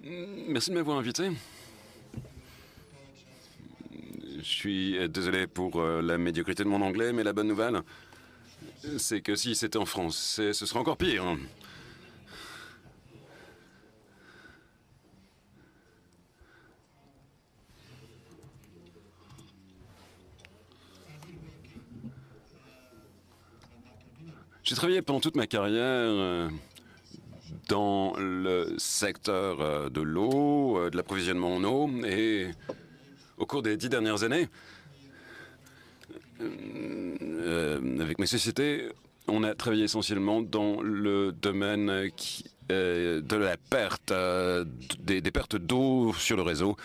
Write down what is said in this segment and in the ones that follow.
Merci de m'avoir invité. Je suis désolé pour la médiocrité de mon anglais, mais la bonne nouvelle, c'est que si c'était en français, ce serait encore pire. J'ai travaillé pendant toute ma carrière dans le secteur de l'eau, de l'approvisionnement en eau, et au cours des 10 dernières années, avec mes sociétés, on a travaillé essentiellement dans le domaine de la perte, des pertes d'eau sur le réseau,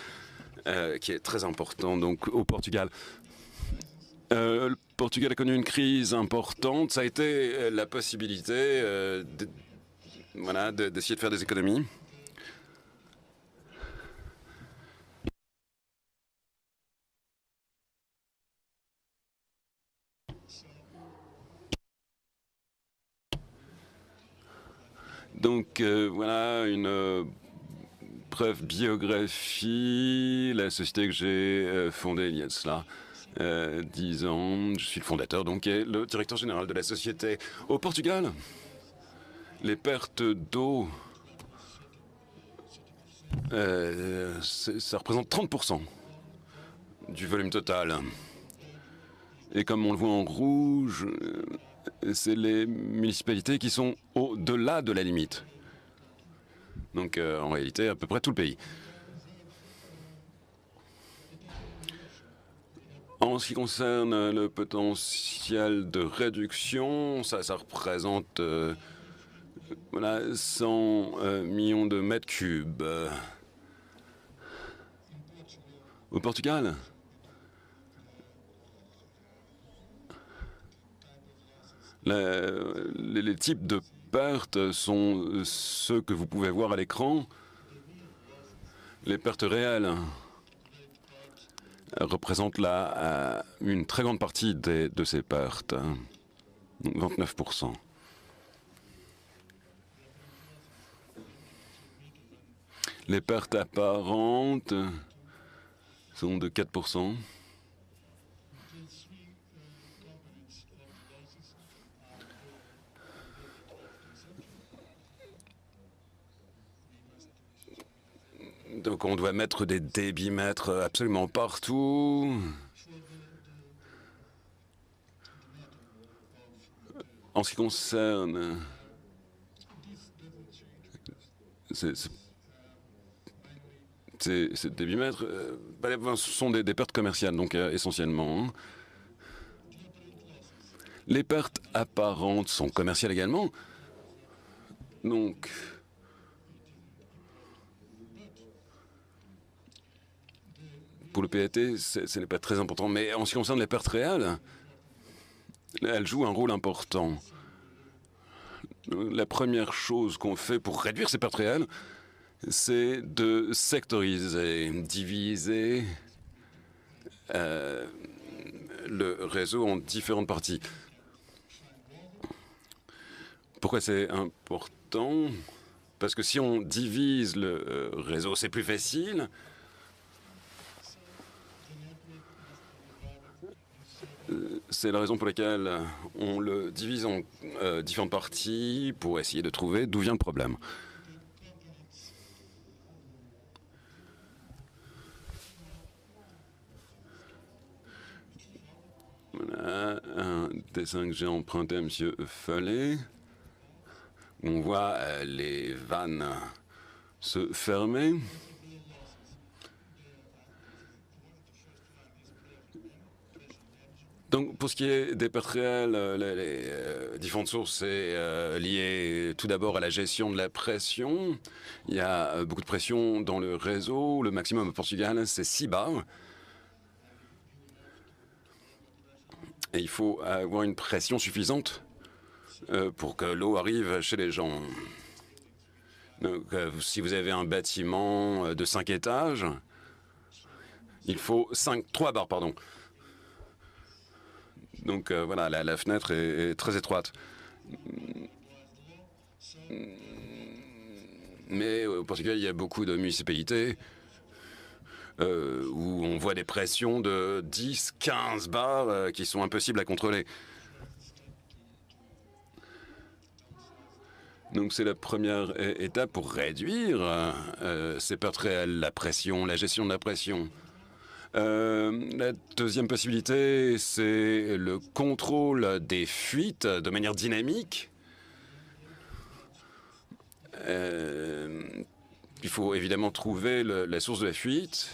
qui est très important donc au Portugal. Le Portugal a connu une crise importante. Ça a été la possibilité d'essayer de faire des économies. Donc voilà une brève biographie. La société que j'ai fondée il y a cela 10 ans, je suis le fondateur donc et le directeur général de la société. Au Portugal, les pertes d'eau, ça représente 30% du volume total. Et comme on le voit en rouge, c'est les municipalités qui sont au-delà de la limite. Donc en réalité, à peu près tout le pays. En ce qui concerne le potentiel de réduction, ça représente 100 millions de mètres cubes. Au Portugal, les types de pertes sont ceux que vous pouvez voir à l'écran. Les pertes réelles représentent une très grande partie de ces pertes, donc 29%. Les pertes apparentes sont de 4%. Donc on doit mettre des débitmètres absolument partout. En ce qui concerne ces débitmètres, ce sont des pertes commerciales, donc essentiellement. Les pertes apparentes sont commerciales également. Donc, pour le PAT, ce n'est pas très important. Mais en ce qui concerne les pertes réelles, elles jouent un rôle important. La première chose qu'on fait pour réduire ces pertes réelles, c'est de sectoriser, diviser le réseau en différentes parties. Pourquoi c'est important? Parce que si on divise le réseau, c'est plus facile. C'est la raison pour laquelle on le divise en différentes parties pour essayer de trouver d'où vient le problème. Voilà un dessin que j'ai emprunté à M. Follet. On voit les vannes se fermer. Donc, pour ce qui est des pertes réelles, les différentes sources, c'est lié tout d'abord à la gestion de la pression. Il y a beaucoup de pression dans le réseau. Le maximum au Portugal, c'est 6 bars. Et il faut avoir une pression suffisante pour que l'eau arrive chez les gens. Donc, si vous avez un bâtiment de 5 étages, il faut 3 bars, pardon. Donc voilà, la fenêtre est très étroite. Mais au Portugal, il y a beaucoup de municipalités où on voit des pressions de 10, 15 bars qui sont impossibles à contrôler. Donc c'est la première étape pour réduire ces pertes réelles, la pression, la gestion de la pression. La deuxième possibilité, c'est le contrôle des fuites de manière dynamique. Il faut évidemment trouver la source de la fuite.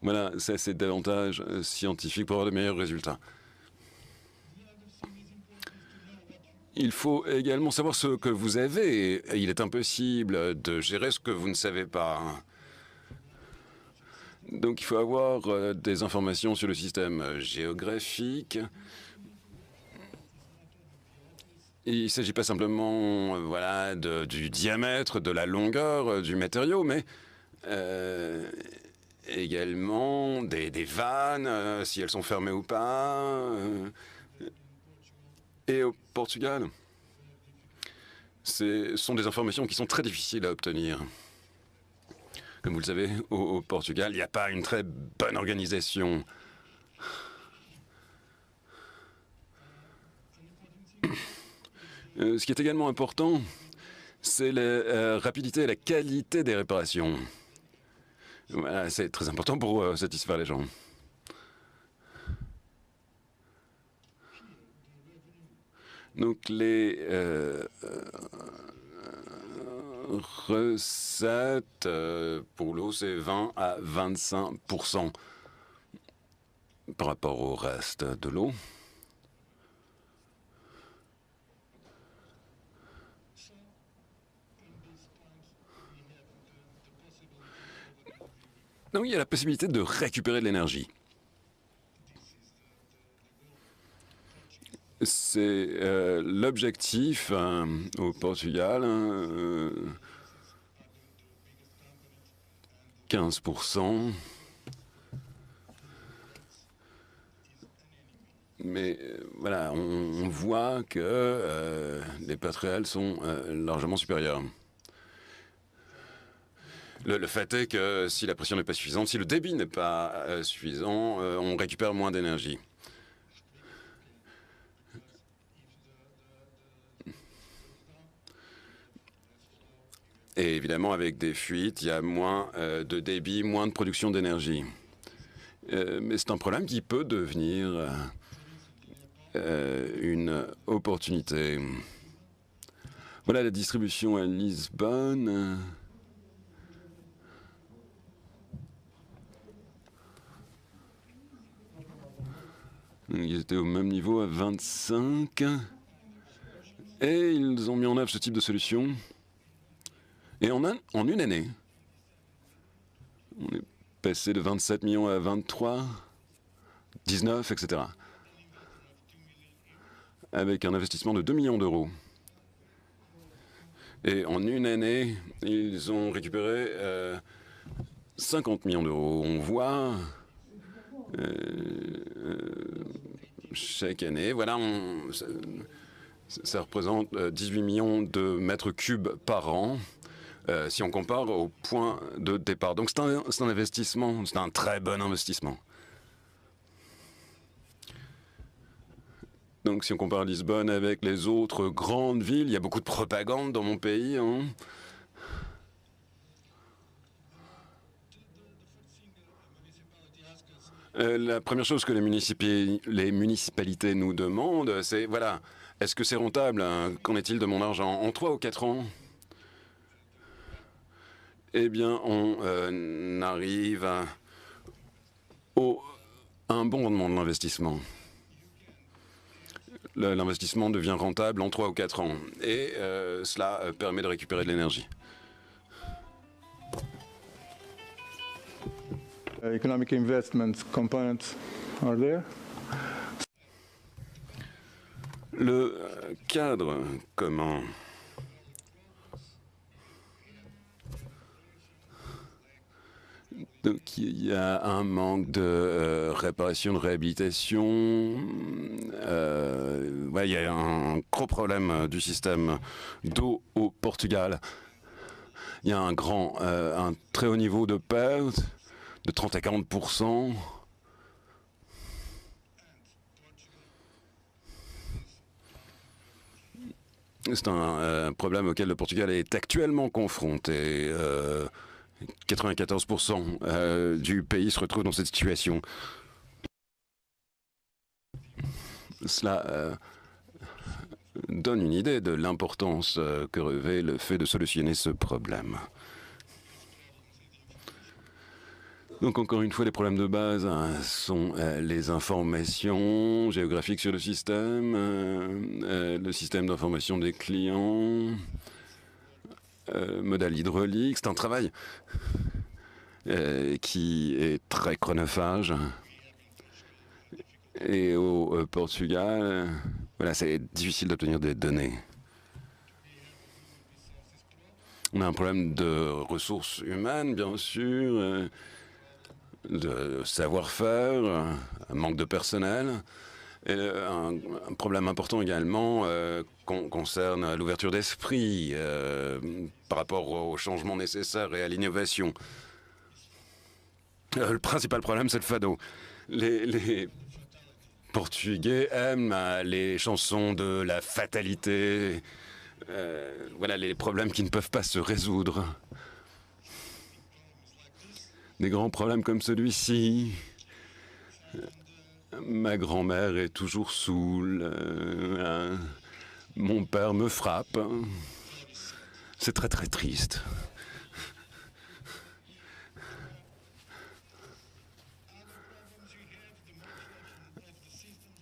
Voilà, ça c'est davantage scientifique pour avoir de meilleurs résultats. Il faut également savoir ce que vous avez. Il est impossible de gérer ce que vous ne savez pas. Donc il faut avoir des informations sur le système géographique. Il ne s'agit pas simplement voilà, du diamètre, de la longueur du matériau, mais également des vannes, si elles sont fermées ou pas. Et au Portugal, ce sont des informations qui sont très difficiles à obtenir. Comme vous le savez, au Portugal, il n'y a pas une très bonne organisation. Ce qui est également important, c'est la rapidité et la qualité des réparations. Voilà, c'est très important pour satisfaire les gens. Donc les recettes pour l'eau, c'est 20 à 25% par rapport au reste de l'eau. Donc il y a la possibilité de récupérer de l'énergie. C'est l'objectif au Portugal. 15%. Mais voilà, on voit que les pertes réelles sont largement supérieures. Le fait est que si la pression n'est pas suffisante, si le débit n'est pas suffisant, on récupère moins d'énergie. Et évidemment, avec des fuites, il y a moins de débit, moins de production d'énergie. Mais c'est un problème qui peut devenir une opportunité. Voilà la distribution à Lisbonne. Ils étaient au même niveau à 25. Et ils ont mis en œuvre ce type de solution. Et en une année, on est passé de 27 millions à 23, 19, etc. Avec un investissement de 2 millions d'euros. Et en une année, ils ont récupéré 50 millions d'euros. On voit chaque année, voilà, ça représente 18 millions de mètres cubes par an. Si on compare au point de départ. Donc c'est un investissement, c'est un très bon investissement. Donc si on compare Lisbonne avec les autres grandes villes, il y a beaucoup de propagande dans mon pays. Hein. La première chose que les municipalités nous demandent, c'est, voilà, est-ce que c'est rentable? Qu'en est-il de mon argent? En 3 ou 4 ans, eh bien, on arrive à un bon rendement de l'investissement. L'investissement devient rentable en 3 ou 4 ans. Et cela permet de récupérer de l'énergie. Economic investment components are there. Le cadre commun Donc il y a un manque de réparation, de réhabilitation. Ouais, il y a un gros problème du système d'eau au Portugal. Il y a un très haut niveau de perte, de 30 à 40%. C'est un problème auquel le Portugal est actuellement confronté. 94% du pays se retrouve dans cette situation. Cela donne une idée de l'importance que revêt le fait de solutionner ce problème. Donc encore une fois, les problèmes de base sont les informations géographiques sur le système d'information des clients, modèle hydraulique. C'est un travail qui est très chronophage. Et au Portugal, voilà, c'est difficile d'obtenir des données. On a un problème de ressources humaines, bien sûr, de savoir-faire, un manque de personnel. Et un problème important également concerne l'ouverture d'esprit par rapport aux changements nécessaires et à l'innovation. Le principal problème, c'est le fado. Les Portugais aiment les chansons de la fatalité. Voilà les problèmes qui ne peuvent pas se résoudre. Des grands problèmes comme celui-ci. Ma grand-mère est toujours saoule. Mon père me frappe. C'est très très triste.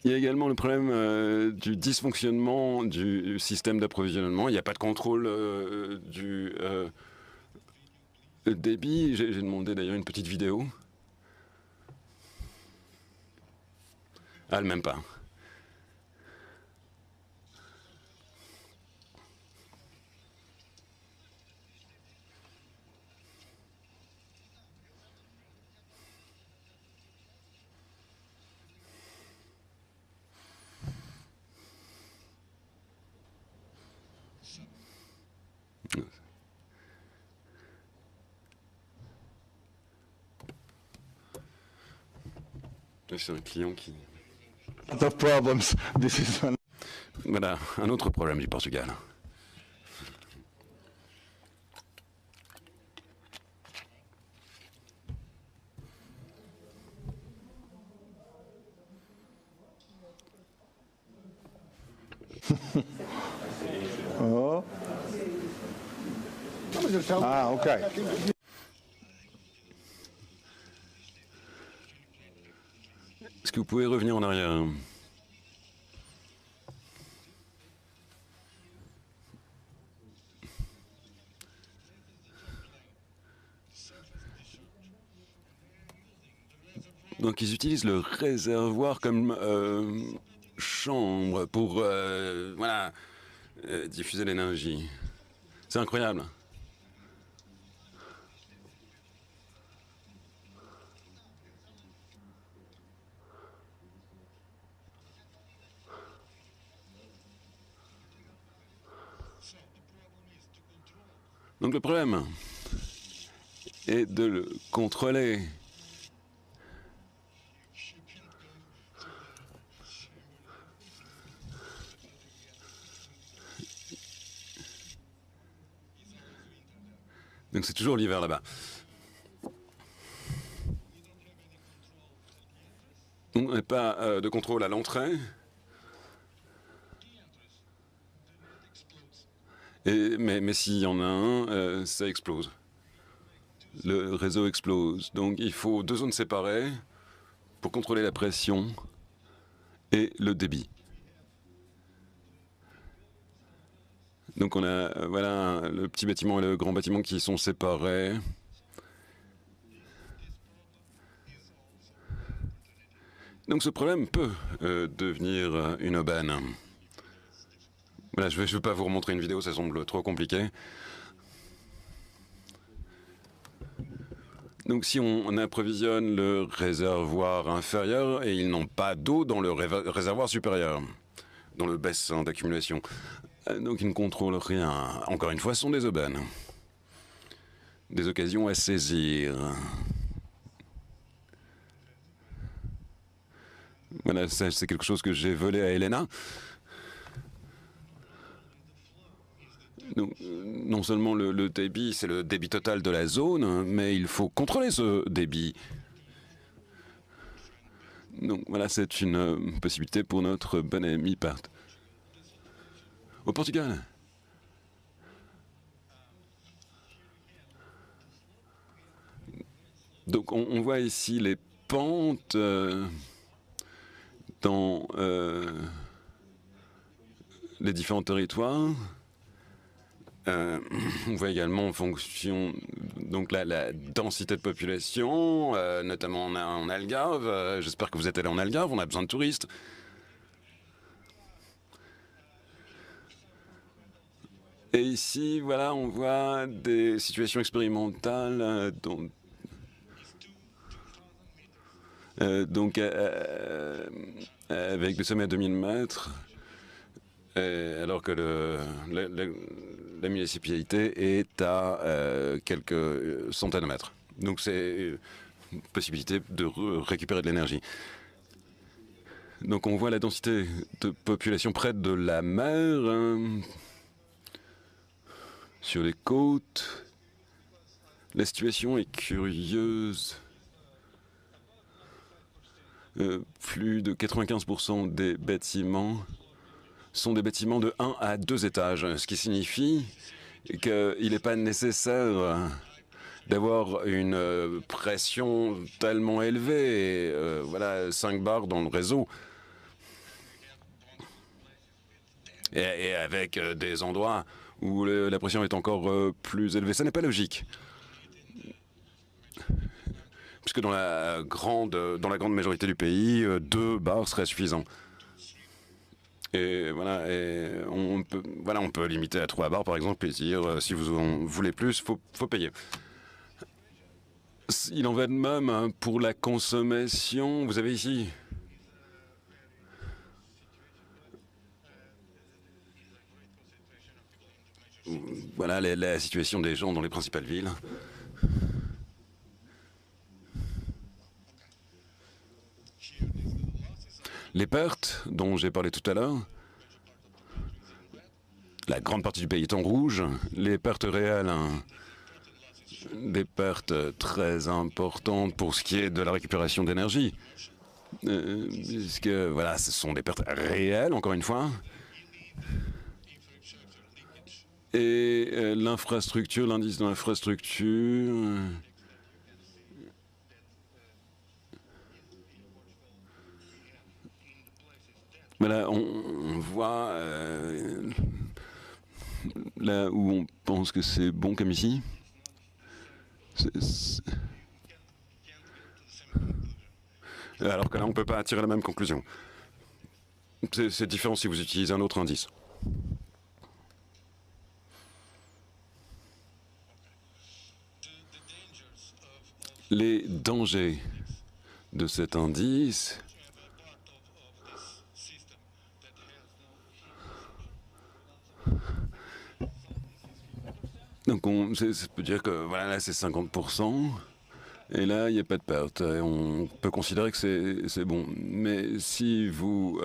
Il y a également le problème du dysfonctionnement du système d'approvisionnement. Il n'y a pas de contrôle du débit. J'ai demandé d'ailleurs une petite vidéo. Ah, même pas. C'est un client qui... Lot of problems. This is one. Voilà, un autre problème du Portugal. Oh. Ah, okay. Est-ce que vous pouvez revenir en arrière? Donc ils utilisent le réservoir comme chambre pour voilà, diffuser l'énergie. C'est incroyable. Donc le problème est de le contrôler. Donc c'est toujours l'hiver là-bas. On n'a pas de contrôle à l'entrée. Mais s'il y en a un, ça explose. Le réseau explose. Donc il faut 2 zones séparées pour contrôler la pression et le débit. Donc on a voilà, le petit bâtiment et le grand bâtiment qui sont séparés. Donc ce problème peut devenir une aubaine. Voilà, je vais pas vous remontrer une vidéo, ça semble trop compliqué. Donc si on approvisionne le réservoir inférieur et ils n'ont pas d'eau dans le réservoir supérieur, dans le bassin d'accumulation, donc ils ne contrôlent rien. Encore une fois, ce sont des aubaines. Des occasions à saisir. Voilà, c'est quelque chose que j'ai volé à Elena. Donc, non seulement le débit, c'est le débit total de la zone, mais il faut contrôler ce débit. Donc voilà, c'est une possibilité pour notre bon ami Part. Au Portugal. Donc on voit ici les pentes dans les différents territoires. On voit également en fonction donc la densité de population, notamment en Algarve. J'espère que vous êtes allé en Algarve, on a besoin de touristes. Et ici, voilà, on voit des situations expérimentales donc avec des sommets à 2000 mètres. Alors que la municipalité est à quelques centaines de mètres. Donc c'est une possibilité de récupérer de l'énergie. Donc on voit la densité de population près de la mer, sur les côtes. La situation est curieuse. Plus de 95% des bâtiments sont des bâtiments de 1 à 2 étages, ce qui signifie qu'il n'est pas nécessaire d'avoir une pression tellement élevée. Voilà, 5 bars dans le réseau. Et avec des endroits où la pression est encore plus élevée. Ça n'est pas logique. Puisque dans la grande majorité du pays, 2 bars seraient suffisants. Et voilà, on peut limiter à 3 bars par exemple et dire si vous en voulez plus, faut payer. Il en va de même pour la consommation. Vous avez ici voilà la situation des gens dans les principales villes. Les pertes dont j'ai parlé tout à l'heure, la grande partie du pays est en rouge. Les pertes réelles, des pertes très importantes pour ce qui est de la récupération d'énergie. Puisque, voilà, ce sont des pertes réelles, encore une fois. Et l'infrastructure, l'indice de l'infrastructure... Voilà, on voit là où on pense que c'est bon comme ici. Alors que là, on ne peut pas tirer la même conclusion. C'est différent si vous utilisez un autre indice. Les dangers de cet indice... Donc ça peut dire que voilà, là c'est 50%, et là il n'y a pas de perte. Et on peut considérer que c'est bon. Mais si vous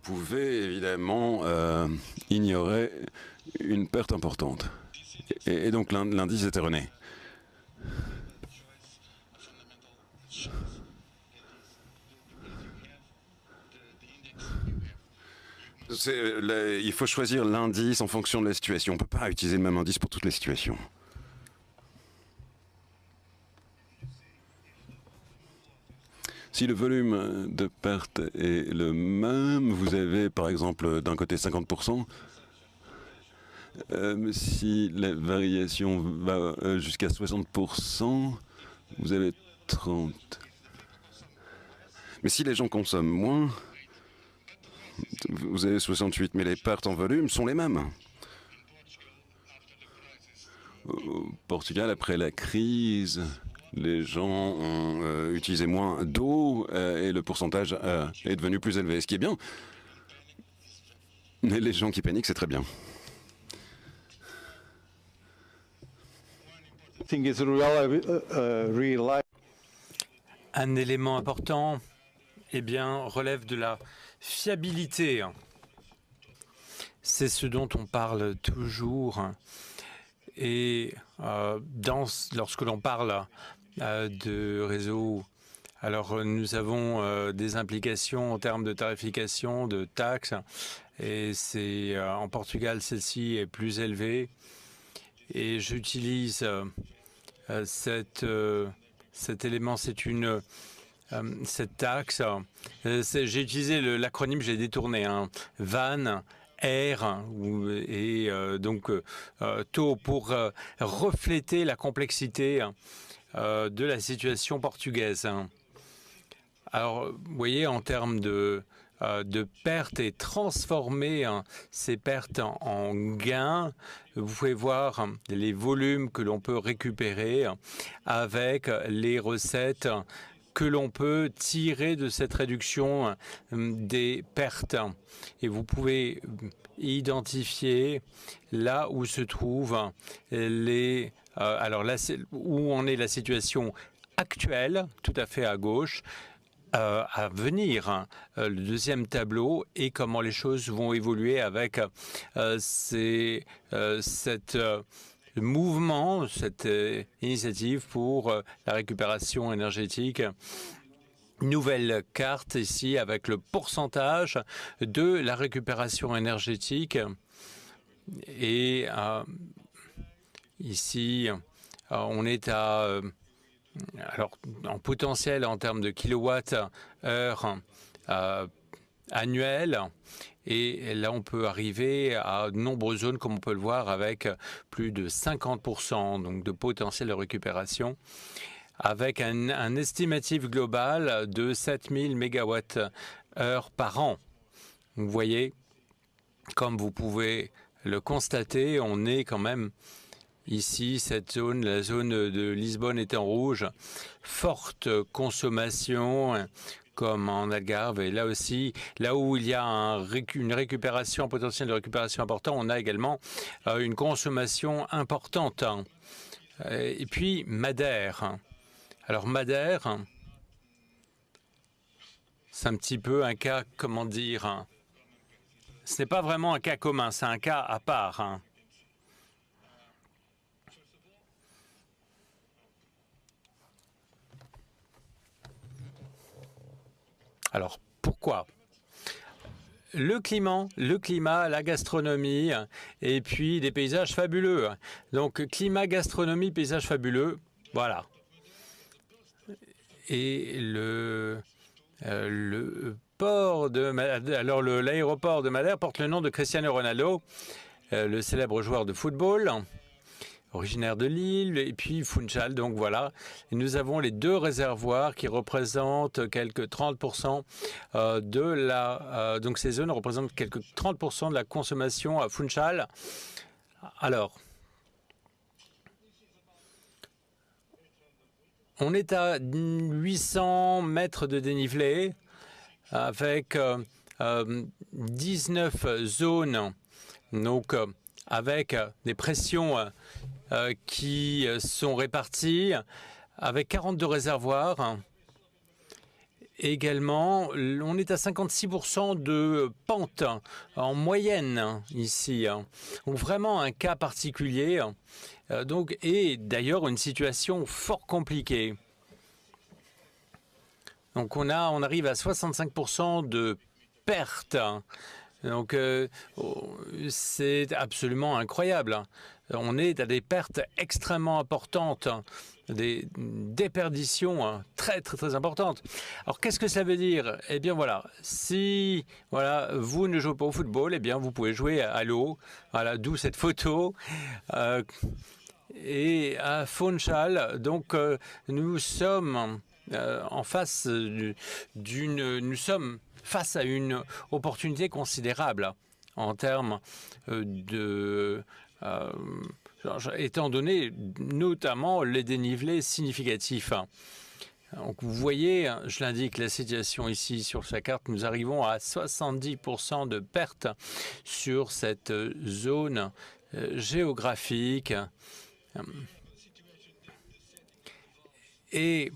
pouvez évidemment ignorer une perte importante. Et donc l'indice est erroné. Il faut choisir l'indice en fonction de la situation. On ne peut pas utiliser le même indice pour toutes les situations. Si le volume de perte est le même, vous avez par exemple d'un côté 50%. Si la variation va jusqu'à 60%, vous avez 30%. Mais si les gens consomment moins, vous avez 68, mais les pertes en volume sont les mêmes. Au Portugal, après la crise, les gens ont utilisé moins d'eau et le pourcentage est devenu plus élevé, ce qui est bien. Mais les gens qui paniquent, c'est très bien. Un élément important, eh bien, relève de la fiabilité. C'est ce dont on parle toujours. Et lorsque l'on parle de réseau, alors nous avons des implications en termes de tarification, de taxes, et c'est en Portugal, celle-ci est plus élevée. Et j'utilise cet élément, cette taxe. J'ai utilisé l'acronyme, j'ai détourné, VAN, R et donc taux pour refléter la complexité de la situation portugaise. Alors, vous voyez, en termes de pertes et transformer ces pertes en gains. Vous pouvez voir les volumes que l'on peut récupérer avec les recettes que l'on peut tirer de cette réduction des pertes. Et vous pouvez identifier là où se trouvent alors là, où en est la situation actuelle, tout à fait à gauche, à venir, le deuxième tableau, et comment les choses vont évoluer avec cette mouvement, cette initiative pour la récupération énergétique. Nouvelle carte ici avec le pourcentage de la récupération énergétique. Et ici, on est à... alors, en potentiel en termes de kilowattheure annuel, et là on peut arriver à de nombreuses zones comme on peut le voir avec plus de 50% donc de potentiel de récupération, avec un estimatif global de 7000 MWh par an. Vous voyez, comme vous pouvez le constater, on est quand même ici, cette zone, la zone de Lisbonne est en rouge, forte consommation, comme en Algarve. Et là aussi, là où il y a une récupération, un potentiel de récupération important, on a également une consommation importante. Et puis, Madère. Alors, Madère, c'est un petit peu un cas, comment dire, ce n'est pas vraiment un cas commun, c'est un cas à part. Alors, pourquoi? Le climat, la gastronomie, et puis des paysages fabuleux. Donc, climat, gastronomie, paysages fabuleux, voilà. Et port de Madère, alors l'aéroport de Madère porte le nom de Cristiano Ronaldo, le célèbre joueur de football, originaire de Lille, et puis Funchal, donc voilà. Et nous avons les deux réservoirs qui représentent quelques 30% de la... donc ces zones représentent quelques 30% de la consommation à Funchal. Alors, on est à 800 mètres de dénivelé avec 19 zones, donc avec des pressions qui sont répartis avec 42 réservoirs. Également, on est à 56% de pente en moyenne ici. Donc vraiment un cas particulier. Donc, et d'ailleurs une situation fort compliquée. Donc on arrive à 65% de perte. Donc c'est absolument incroyable. On est à des pertes extrêmement importantes, des déperditions très importantes. Alors qu'est-ce que ça veut dire? Eh bien voilà, si vous ne jouez pas au football, eh bien vous pouvez jouer à l'eau. Voilà, d'où cette photo. Et à Funchal, donc nous sommes en face nous sommes face à une opportunité considérable en termes de étant donné notamment les dénivelés significatifs. Donc vous voyez, je l'indique, la situation ici sur sa carte, nous arrivons à 70% de pertes sur cette zone géographique. Et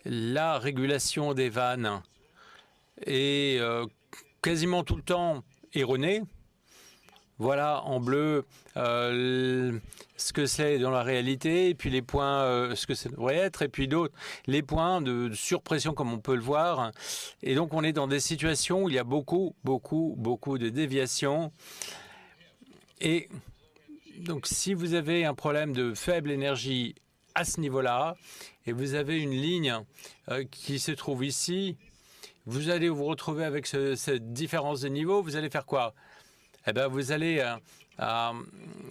la régulation des vannes est quasiment tout le temps erronée. Voilà en bleu ce que c'est dans la réalité, et puis les points, ce que ça devrait être, et puis d'autres, les points de surpression comme on peut le voir. Et donc on est dans des situations où il y a beaucoup de déviations. Et donc si vous avez un problème de faible énergie à ce niveau-là, et vous avez une ligne qui se trouve ici, vous allez vous retrouver avec cette différence de niveau, vous allez faire quoi? Eh bien, vous allez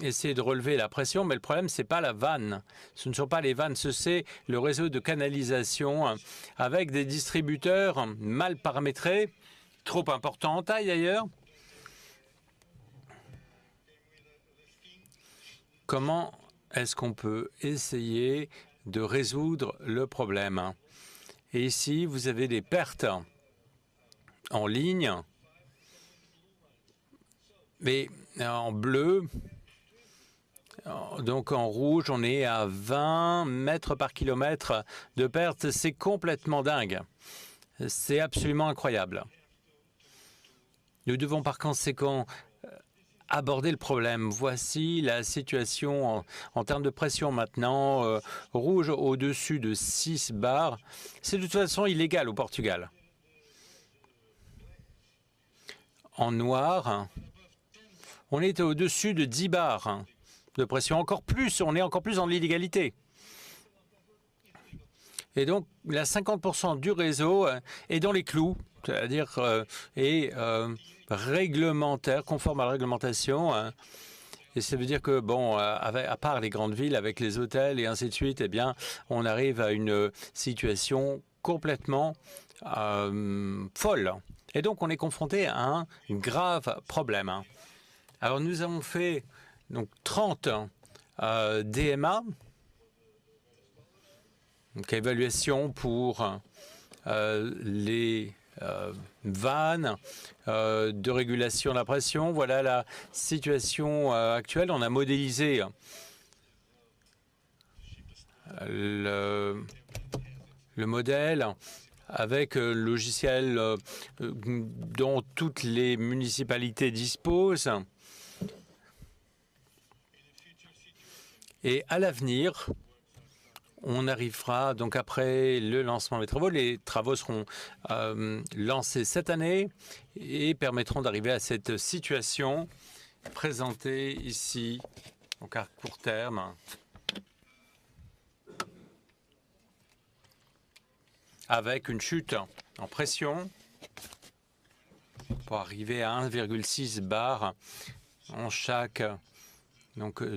essayer de relever la pression, mais le problème, ce n'est pas la vanne. Ce ne sont pas les vannes, c'est le réseau de canalisation avec des distributeurs mal paramétrés, trop importants en taille d'ailleurs. Comment est-ce qu'on peut essayer de résoudre le problème? Et ici, vous avez des pertes en ligne. Mais en bleu, donc en rouge, on est à 20 mètres par kilomètre de perte. C'est complètement dingue. C'est absolument incroyable. Nous devons par conséquent aborder le problème. Voici la situation en termes de pression maintenant. Rouge au-dessus de 6 bars. C'est de toute façon illégal au Portugal. En noir, on est au-dessus de 10 bars de pression. Encore plus, on est encore plus dans l'illégalité. Et donc, la 50% du réseau est dans les clous, c'est-à-dire est réglementaire, conforme à la réglementation. Et ça veut dire que, bon, à part les grandes villes, avec les hôtels et ainsi de suite, eh bien, on arrive à une situation complètement folle. Et donc, on est confronté à un grave problème. Alors, nous avons fait donc 30 DMA, donc évaluation pour les vannes de régulation de la pression. Voilà la situation actuelle. On a modélisé le modèle avec le logiciel dont toutes les municipalités disposent. Et à l'avenir, on arrivera donc après le lancement des travaux. Les travaux seront lancés cette année et permettront d'arriver à cette situation présentée ici, donc à court terme, avec une chute en pression pour arriver à 1,6 bar en chaque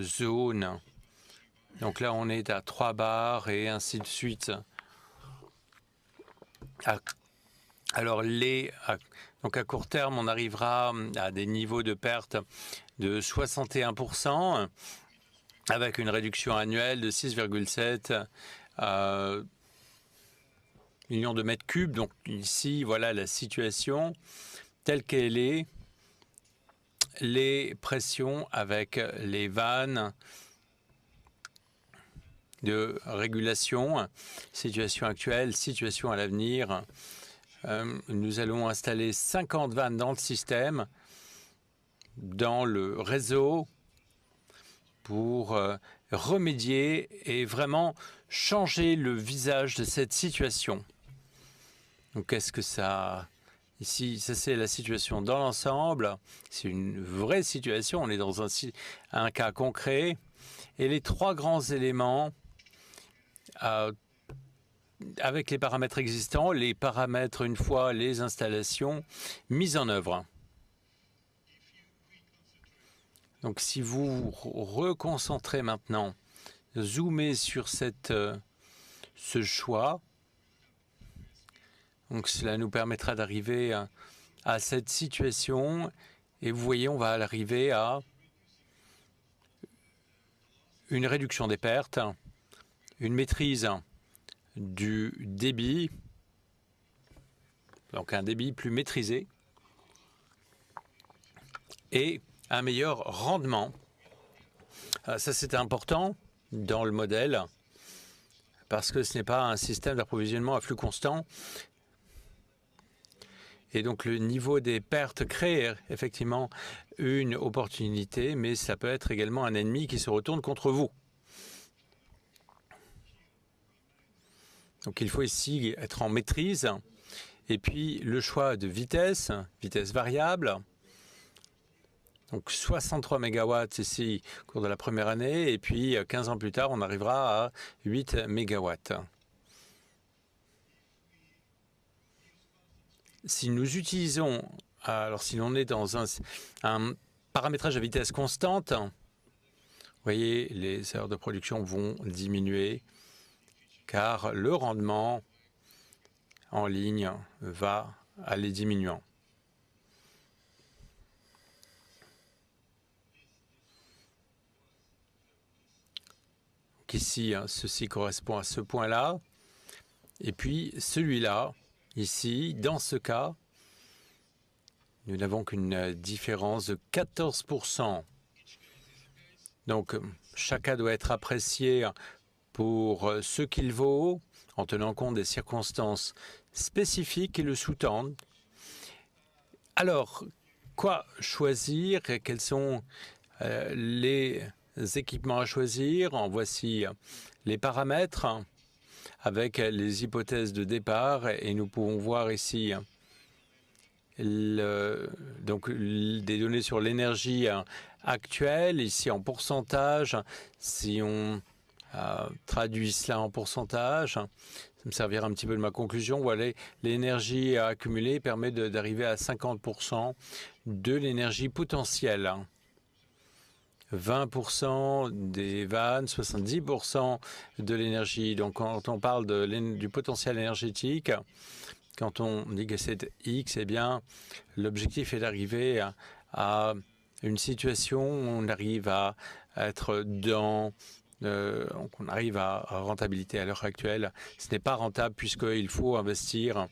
zone. Donc là, on est à 3 bars et ainsi de suite. Alors, donc à court terme, on arrivera à des niveaux de perte de 61% avec une réduction annuelle de 6,7 millions de mètres cubes. Donc ici, voilà la situation telle qu'elle est. Les pressions avec les vannes de régulation, situation actuelle, situation à l'avenir. Nous allons installer 50 vannes dans le système, dans le réseau, pour remédier et vraiment changer le visage de cette situation. Donc, qu'est-ce que ça... Ici, ça c'est la situation dans l'ensemble. C'est une vraie situation. On est dans un cas concret. Et les 3 grands éléments, avec les paramètres existants, les paramètres une fois les installations mises en œuvre. Donc si vous reconcentrez maintenant, zoomez sur ce choix, donc cela nous permettra d'arriver à cette situation et vous voyez, on va arriver à une réduction des pertes, une maîtrise du débit, donc un débit plus maîtrisé, et un meilleur rendement. Ça, c'est important dans le modèle, parce que ce n'est pas un système d'approvisionnement à flux constant. Et donc, le niveau des pertes crée effectivement une opportunité, mais ça peut être également un ennemi qui se retourne contre vous. Donc, il faut ici être en maîtrise. Et puis, le choix de vitesse variable. Donc, 63 MW ici au cours de la première année. Et puis, 15 ans plus tard, on arrivera à 8 MW. Si nous utilisons, alors si l'on est dans un paramétrage à vitesse constante, vous voyez, les heures de production vont diminuer car le rendement en ligne va aller diminuant. Donc ici, ceci correspond à ce point-là. Et puis celui-là, ici, dans ce cas, nous n'avons qu'une différence de 14%. Donc, chaque cas doit être apprécié pour ce qu'il vaut, en tenant compte des circonstances spécifiques qui le sous-tendent. Alors, quoi choisir? Quels sont les équipements à choisir? En voici les paramètres avec les hypothèses de départ, et nous pouvons voir ici donc des données sur l'énergie actuelle, ici en pourcentage. Si on traduit cela en pourcentage, ça me servira un petit peu de ma conclusion. Voilà, l'énergie accumulée permet d'arriver à 50% de l'énergie potentielle. 20% des vannes, 70% de l'énergie. Donc, quand on parle du potentiel énergétique, quand on dit que c'est X, eh bien, l'objectif est d'arriver à une situation où on arrive à être dans... on arrive à rentabilité. À l'heure actuelle, ce n'est pas rentable puisqu'il faut investir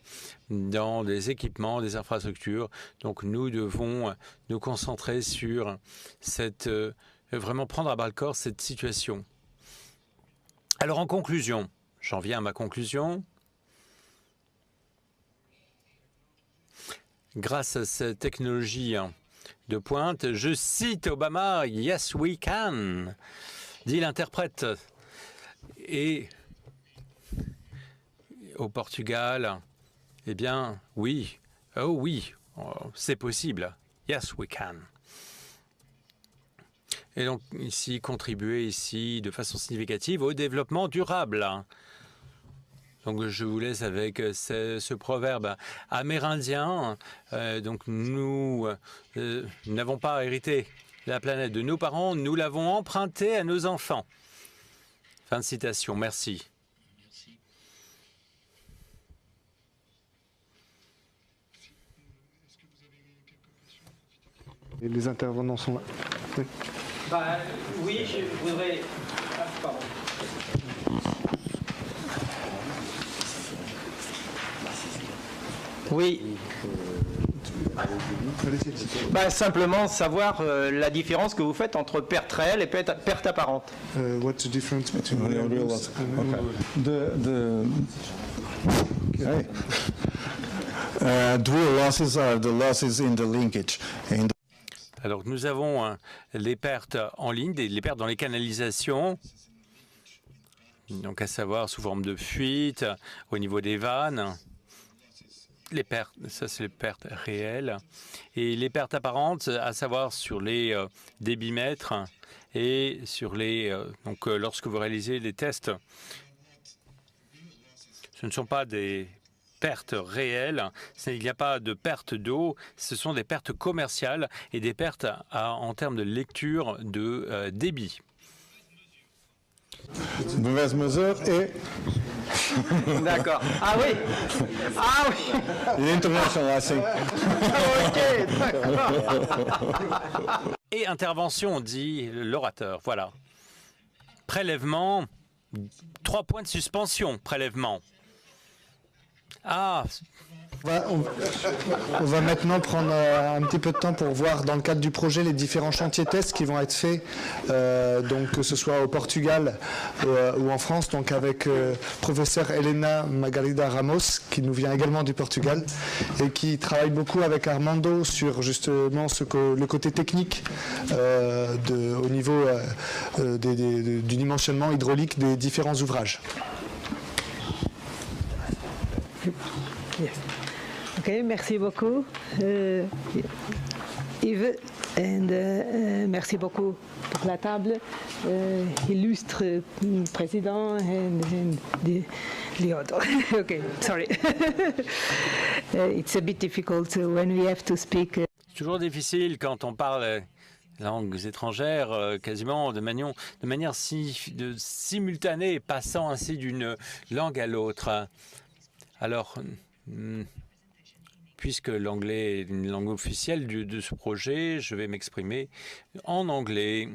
dans des équipements, des infrastructures. Donc nous devons nous concentrer sur cette vraiment prendre à bras le corps cette situation. Alors en conclusion, j'en viens à ma conclusion. Grâce à cette technologie de pointe, je cite Obama, "Yes we can", dit l'interprète. Et au Portugal, eh bien, oui, oh oui, c'est possible. Yes, we can. Et donc, ici, contribuer ici de façon significative au développement durable. Donc, je vous laisse avec ce proverbe amérindien. Donc, nous n'avons pas hérité la planète de nos parents, nous l'avons empruntée à nos enfants. Fin de citation. Merci. Et les intervenants sont là. Oui, Oui, je voudrais... Ah, pardon. Oui. Simplement savoir la différence que vous faites entre perte réelle et perte apparente. What's the difference between real loss and Dual losses are the losses in the linkage. Alors, nous avons les pertes en ligne, les pertes dans les canalisations, donc à savoir sous forme de fuite au niveau des vannes. Les pertes, ça c'est les pertes réelles. Et les pertes apparentes, à savoir sur les débitmètres et sur les... donc lorsque vous réalisez les tests, ce ne sont pas des pertes réelles, il n'y a pas de perte d'eau, ce sont des pertes commerciales et des pertes en termes de lecture de débit. Mauvaise mesure et D'accord. Ah oui. Ah oui. l'international. Ok, d'accord. Et intervention, dit l'orateur. Voilà. Prélèvement, 3 points de suspension, prélèvement. Ah, On va maintenant prendre un petit peu de temps pour voir dans le cadre du projet les différents chantiers tests qui vont être faits, donc que ce soit au Portugal ou en France, donc avec professeur Helena Margarida Ramos qui nous vient également du Portugal et qui travaille beaucoup avec Armando sur justement le côté technique au niveau du dimensionnement hydraulique des différents ouvrages. Yes. Ok, merci beaucoup, Yves, et merci beaucoup pour la table, illustre président et the autres. Okay, sorry. It's a bit difficult when we have to speak. C'est toujours difficile quand on parle langues étrangères, quasiment de manière simultanée, passant ainsi d'une langue à l'autre. Alors, puisque l'anglais est une langue officielle de ce projet, je vais m'exprimer en anglais.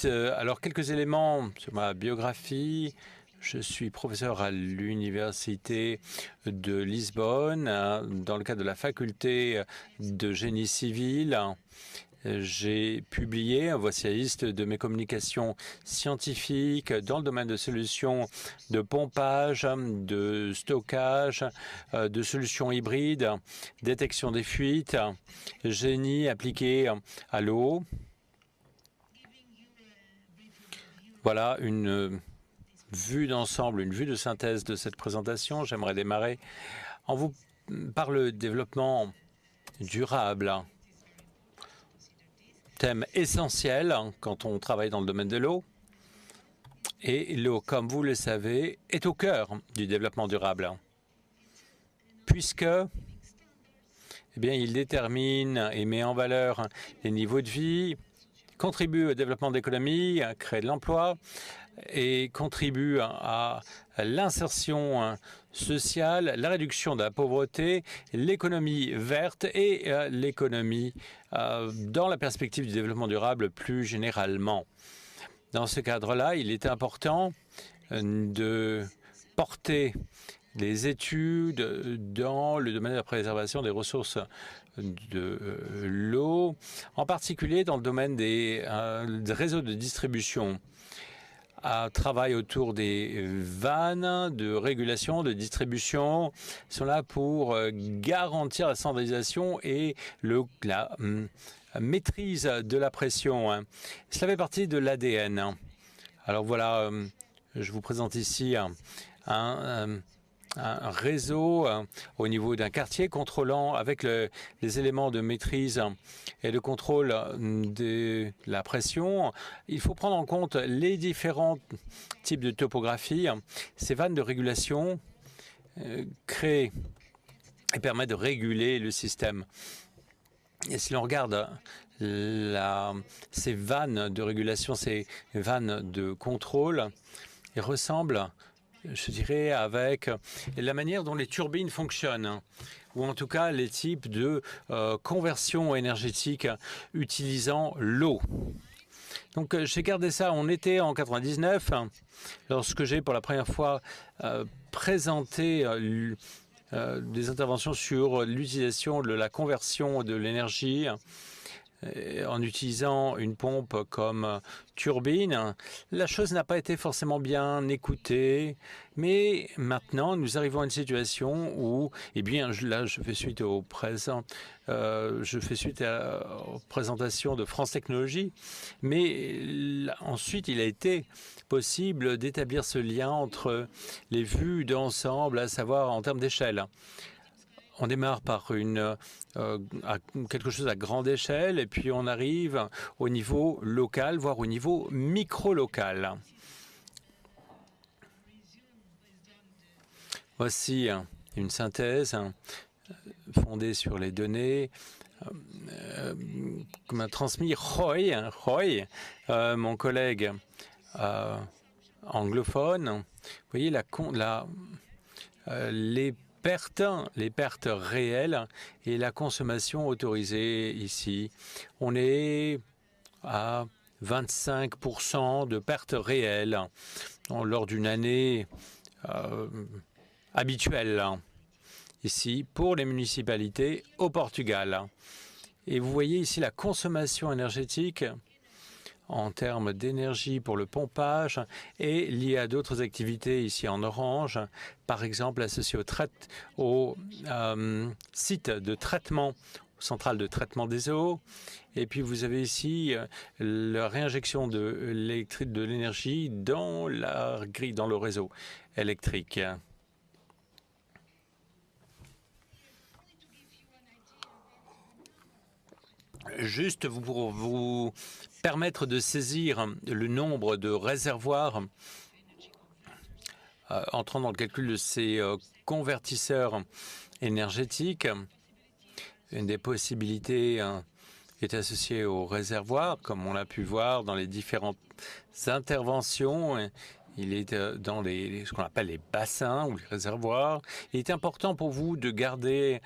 Alors, quelques éléments sur ma biographie. Je suis professeur à l'Université de Lisbonne, dans le cadre de la faculté de génie civil. J'ai publié, voici la liste de mes communications scientifiques dans le domaine de solutions de pompage, de stockage, de solutions hybrides, détection des fuites, génie appliqué à l'eau. Voilà une vue d'ensemble, une vue de synthèse de cette présentation. J'aimerais démarrer par le développement durable. Thème essentiel quand on travaille dans le domaine de l'eau. Et l'eau, comme vous le savez, est au cœur du développement durable, puisque il détermine et met en valeur les niveaux de vie, contribue au développement de l'économie, crée de l'emploi et contribue à l'insertion sociale, la réduction de la pauvreté, l'économie verte et l'économie dans la perspective du développement durable plus généralement. Dans ce cadre-là, il est important de porter les études dans le domaine de la préservation des ressources de l'eau, en particulier dans le domaine des réseaux de distribution. Travail autour des vannes de régulation, de distribution, sont là pour garantir la standardisation et la maîtrise de la pression. Cela fait partie de l'ADN. Alors voilà, je vous présente ici un réseau au niveau d'un quartier contrôlant avec les éléments de maîtrise et de contrôle de la pression. Il faut prendre en compte les différents types de topographie. Ces vannes de régulation créent et permettent de réguler le système. Et si l'on regarde ces vannes de régulation, ces vannes de contrôle, elles ressemblent, je dirais, avec la manière dont les turbines fonctionnent, ou en tout cas les types de conversion énergétique utilisant l'eau. Donc j'ai gardé ça, on était en 99, lorsque j'ai pour la première fois présenté des interventions sur l'utilisation de la conversion de l'énergie en utilisant une pompe comme turbine. La chose n'a pas été forcément bien écoutée, mais maintenant nous arrivons à une situation où, là je fais suite aux présentations de France Technologies, mais ensuite il a été possible d'établir ce lien entre les vues d'ensemble, à savoir en termes d'échelle. On démarre par quelque chose à grande échelle et puis on arrive au niveau local, voire au niveau micro-local. Voici une synthèse fondée sur les données que m'a transmis Roy, mon collègue anglophone. Vous voyez les pertes réelles et la consommation autorisée ici. On est à 25% de pertes réelles lors d'une année habituelle ici pour les municipalités au Portugal. Et vous voyez ici la consommation énergétique en termes d'énergie pour le pompage et lié à d'autres activités ici en orange, par exemple associées au site de traitement, centrale de traitement des eaux. Et puis vous avez ici la réinjection de l'énergie dans la grille, dans le réseau électrique. Juste pour vous permettre de saisir le nombre de réservoirs entrant dans le calcul de ces convertisseurs énergétiques, une des possibilités est associée au réservoir, comme on l'a pu voir dans les différentes interventions. Il est dans ce qu'on appelle les bassins ou les réservoirs. Il est important pour vous de garder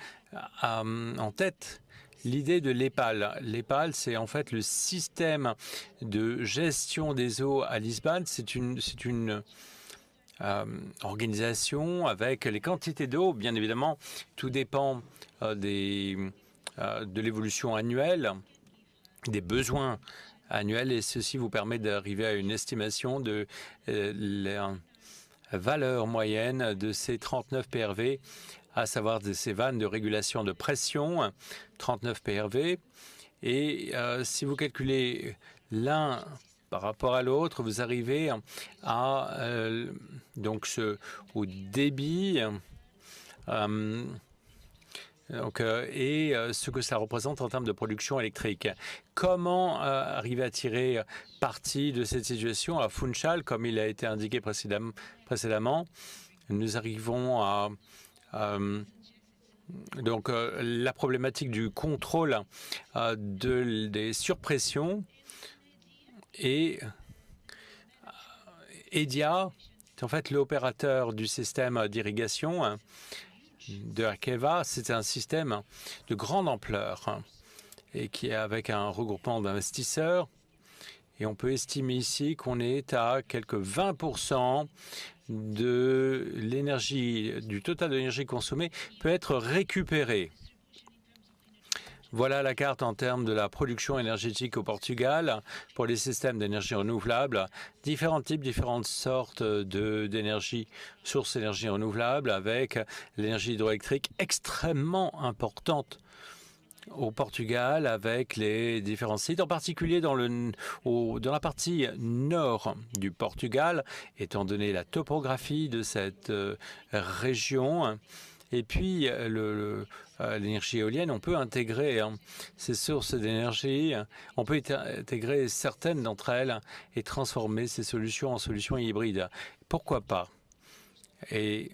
en tête l'idée de l'EPAL. L'EPAL, c'est en fait le système de gestion des eaux à Lisbonne. C'est une organisation avec les quantités d'eau. Bien évidemment, tout dépend de l'évolution annuelle, des besoins annuels, et ceci vous permet d'arriver à une estimation de la valeur moyenne de ces 39 PRV, à savoir de ces vannes de régulation de pression, 39 PRV. Et si vous calculez l'un par rapport à l'autre, vous arrivez à au débit et ce que ça représente en termes de production électrique. Comment arriver à tirer parti de cette situation? À Funchal, comme il a été indiqué précédemment, nous arrivons à la problématique du contrôle des surpressions, et EDIA est en fait l'opérateur du système d'irrigation de Arkeva. C'est un système de grande ampleur et qui est avec un regroupement d'investisseurs. Et on peut estimer ici qu'on est à quelques 20% de l'énergie, du total de l'énergie consommée peut être récupérée. Voilà la carte en termes de la production énergétique au Portugal pour les systèmes d'énergie renouvelable. Différents types, différentes sortes d'énergie, sources d'énergie renouvelable, avec l'énergie hydroélectrique extrêmement importante au Portugal, avec les différents sites, en particulier dans la partie nord du Portugal, étant donné la topographie de cette région. Et puis, l'énergie éolienne, on peut intégrer ces sources d'énergie, on peut intégrer certaines d'entre elles et transformer ces solutions en solutions hybrides. Pourquoi pas? Et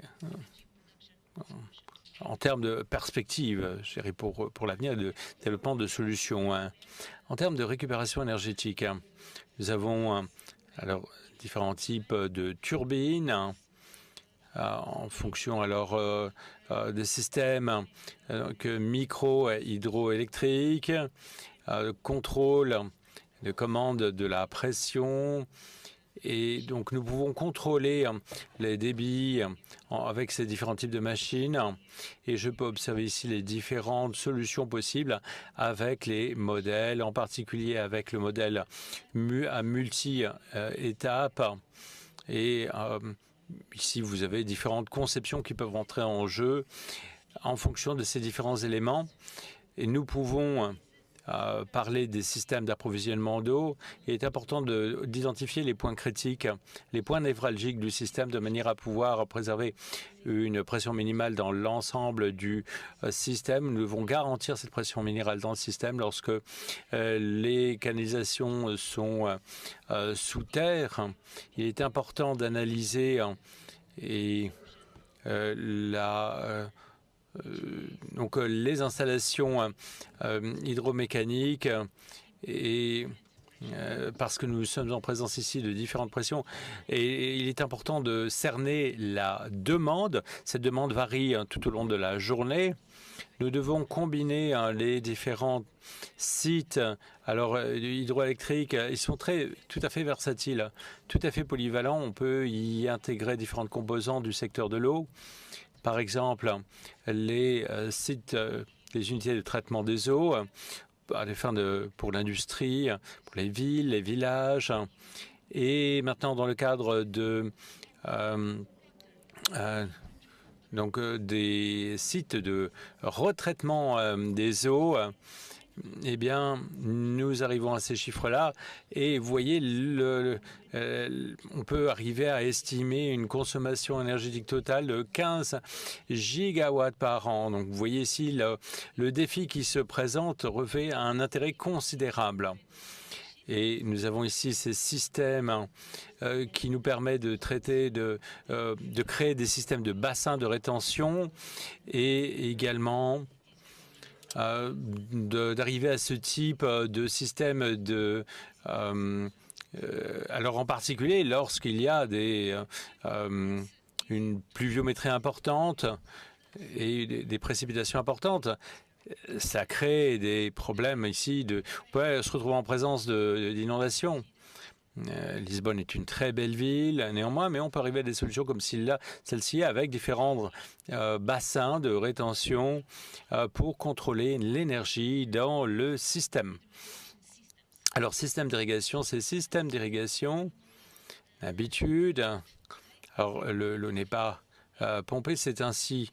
en termes de perspective, je dirais pour l'avenir de développement de solutions. En termes de récupération énergétique, nous avons alors différents types de turbines, en fonction alors des systèmes micro-hydroélectriques, contrôle de commande de la pression. Et donc nous pouvons contrôler les débits avec ces différents types de machines. Et je peux observer ici les différentes solutions possibles avec les modèles, en particulier avec le modèle à multi-étapes. Et ici, vous avez différentes conceptions qui peuvent entrer en jeu en fonction de ces différents éléments. Et nous pouvons parler des systèmes d'approvisionnement d'eau. Il est important d'identifier les points critiques, les points névralgiques du système, de manière à pouvoir préserver une pression minimale dans l'ensemble du système. Nous devons garantir cette pression minimale dans le système lorsque les canalisations sont sous terre. Il est important d'analyser les installations hydromécaniques et parce que nous sommes en présence ici de différentes pressions et il est important de cerner la demande. Cette demande varie tout au long de la journée. Nous devons combiner les différents sites. Alors, hydroélectriques, ils sont tout à fait versatiles, tout à fait polyvalents. On peut y intégrer différentes composantes du secteur de l'eau. Par exemple, les sites, les unités de traitement des eaux, à des fins pour l'industrie, pour les villes, les villages. Et maintenant, dans le cadre de des sites de retraitement des eaux, eh bien, nous arrivons à ces chiffres-là et vous voyez, on peut arriver à estimer une consommation énergétique totale de 15 gigawatts par an. Donc, vous voyez ici, le défi qui se présente revêt un intérêt considérable. Et nous avons ici ces systèmes qui nous permettent de traiter, de créer des systèmes de bassins de rétention et également d'arriver à ce type de système alors en particulier lorsqu'il y a une pluviométrie importante et des précipitations importantes. Ça crée des problèmes ici. On peut se retrouver en présence d'inondations. Lisbonne est une très belle ville, néanmoins, mais on peut arriver à des solutions comme celle-ci avec différents bassins de rétention pour contrôler l'énergie dans le système. Alors, système d'irrigation, c'est système d'irrigation, d'habitude. Alors, l'eau n'est pas pompée, c'est ainsi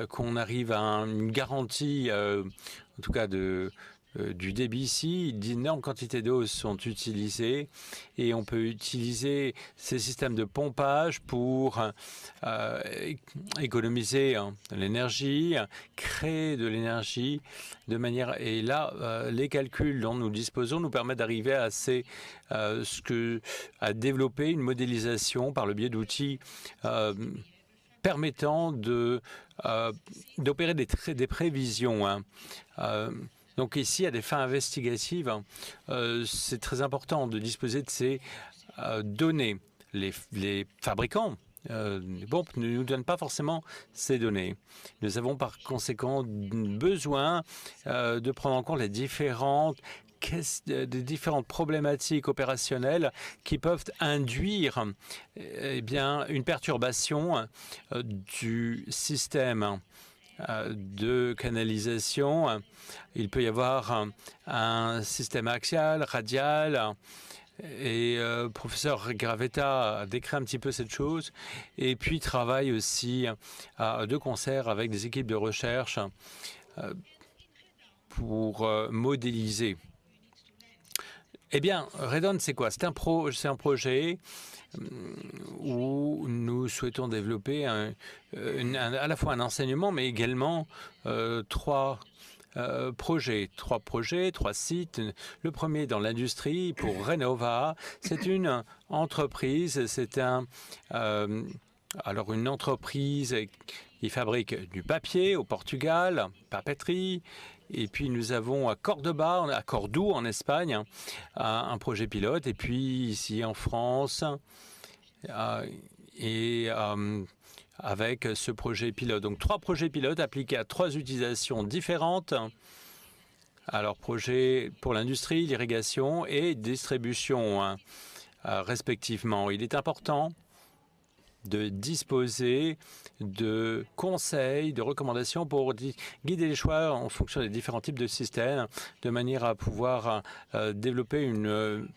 qu'on arrive à une garantie, en tout cas du débit ici. D'énormes quantités d'eau sont utilisées et on peut utiliser ces systèmes de pompage pour économiser l'énergie, créer de l'énergie de manière... Et là, les calculs dont nous disposons nous permettent d'arriver à développer une modélisation par le biais d'outils permettant d'opérer des prévisions. Donc ici, à des fins investigatives, c'est très important de disposer de ces données. Les fabricants des pompes ne nous donnent pas forcément ces données. Nous avons par conséquent besoin de prendre en compte les différentes problématiques opérationnelles qui peuvent induire une perturbation du système de canalisation. Il peut y avoir un système axial, radial, et professeur Gravetta a décrit un petit peu cette chose, et puis travaille aussi de concert avec des équipes de recherche pour modéliser. Eh bien, Redon, c'est quoi? C'est un projet où nous souhaitons développer à la fois un enseignement, mais également trois projets, trois sites. Le premier dans l'industrie pour Renova. C'est une entreprise, alors une entreprise qui fabrique du papier au Portugal, papeterie. Et puis nous avons à Cordoba, à Cordoue en Espagne, un projet pilote. Et puis ici en France, avec ce projet pilote. Donc 3 projets pilotes appliqués à 3 utilisations différentes. Alors projet pour l'industrie, l'irrigation et distribution respectivement. Il est important de disposer de conseils, de recommandations pour guider les choix en fonction des différents types de systèmes, de manière à pouvoir développer une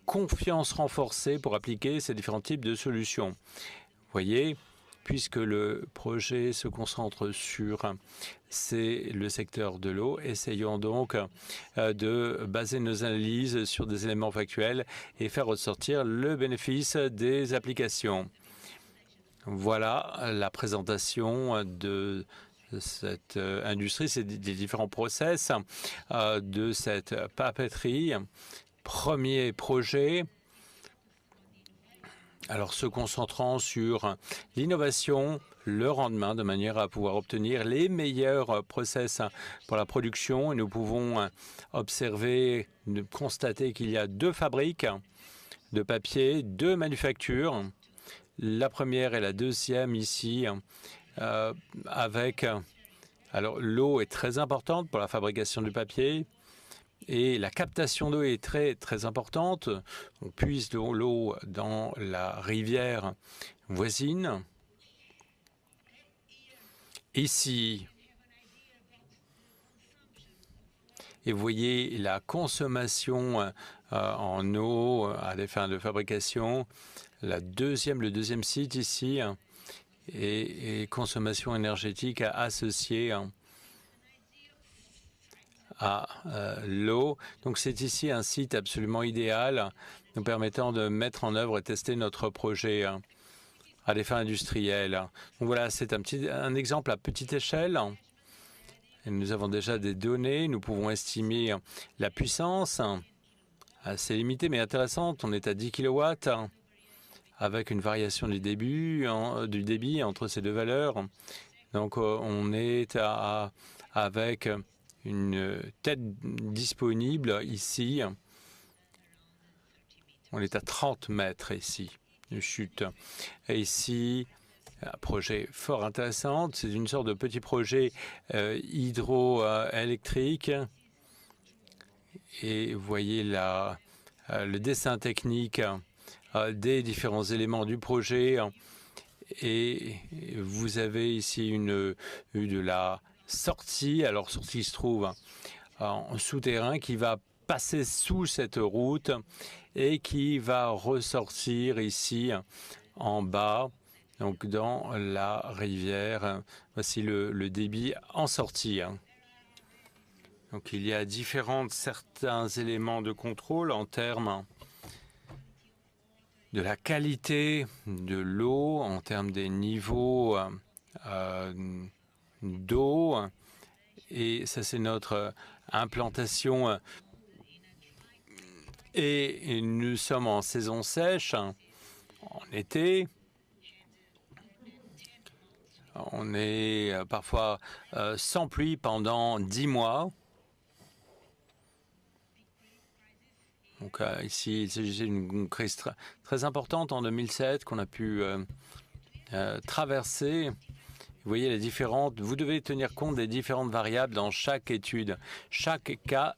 confiance renforcée pour appliquer ces différents types de solutions. Vous voyez, puisque le projet se concentre sur le secteur de l'eau, essayons donc de baser nos analyses sur des éléments factuels et faire ressortir le bénéfice des applications. Voilà la présentation de cette industrie, c'est des différents process de cette papeterie. Premier projet, Alors, se concentrant sur l'innovation, le rendement, de manière à pouvoir obtenir les meilleurs process pour la production. Et nous pouvons observer, constater qu'il y a 2 fabriques de papier, 2 manufactures. La première et la deuxième ici, avec... Alors, l'eau est très importante pour la fabrication du papier. Et la captation d'eau est très importante. On puise de l'eau dans la rivière voisine. Ici, et vous voyez la consommation en eau à des fins de fabrication. Le deuxième site ici, et consommation énergétique associée à l'eau. Donc c'est ici un site absolument idéal nous permettant de mettre en œuvre et tester notre projet à des fins industrielles. Donc voilà, c'est un exemple à petite échelle. Et nous avons déjà des données, nous pouvons estimer la puissance assez limitée mais intéressante. On est à 10 kW avec une variation du débit entre ces 2 valeurs. Donc on est avec une tête disponible ici. On est à 30 mètres ici, de chute. Et ici, un projet fort intéressant. C'est une sorte de petit projet hydroélectrique. Et vous voyez le dessin technique des différents éléments du projet. Et vous avez ici de la sortie. Alors, sortie se trouve en souterrain qui va passer sous cette route et qui va ressortir ici en bas, donc dans la rivière. Voici le débit en sortie. Donc, il y a certains éléments de contrôle en termes de la qualité de l'eau, en termes des niveaux d'eau. Et ça, c'est notre implantation. Et nous sommes en saison sèche, en été. On est parfois sans pluie pendant 10 mois. Donc ici, il s'agissait d'une crise très importante en 2007 qu'on a pu traverser. Vous voyez les différentes. Vous devez tenir compte des différentes variables dans chaque étude. Chaque cas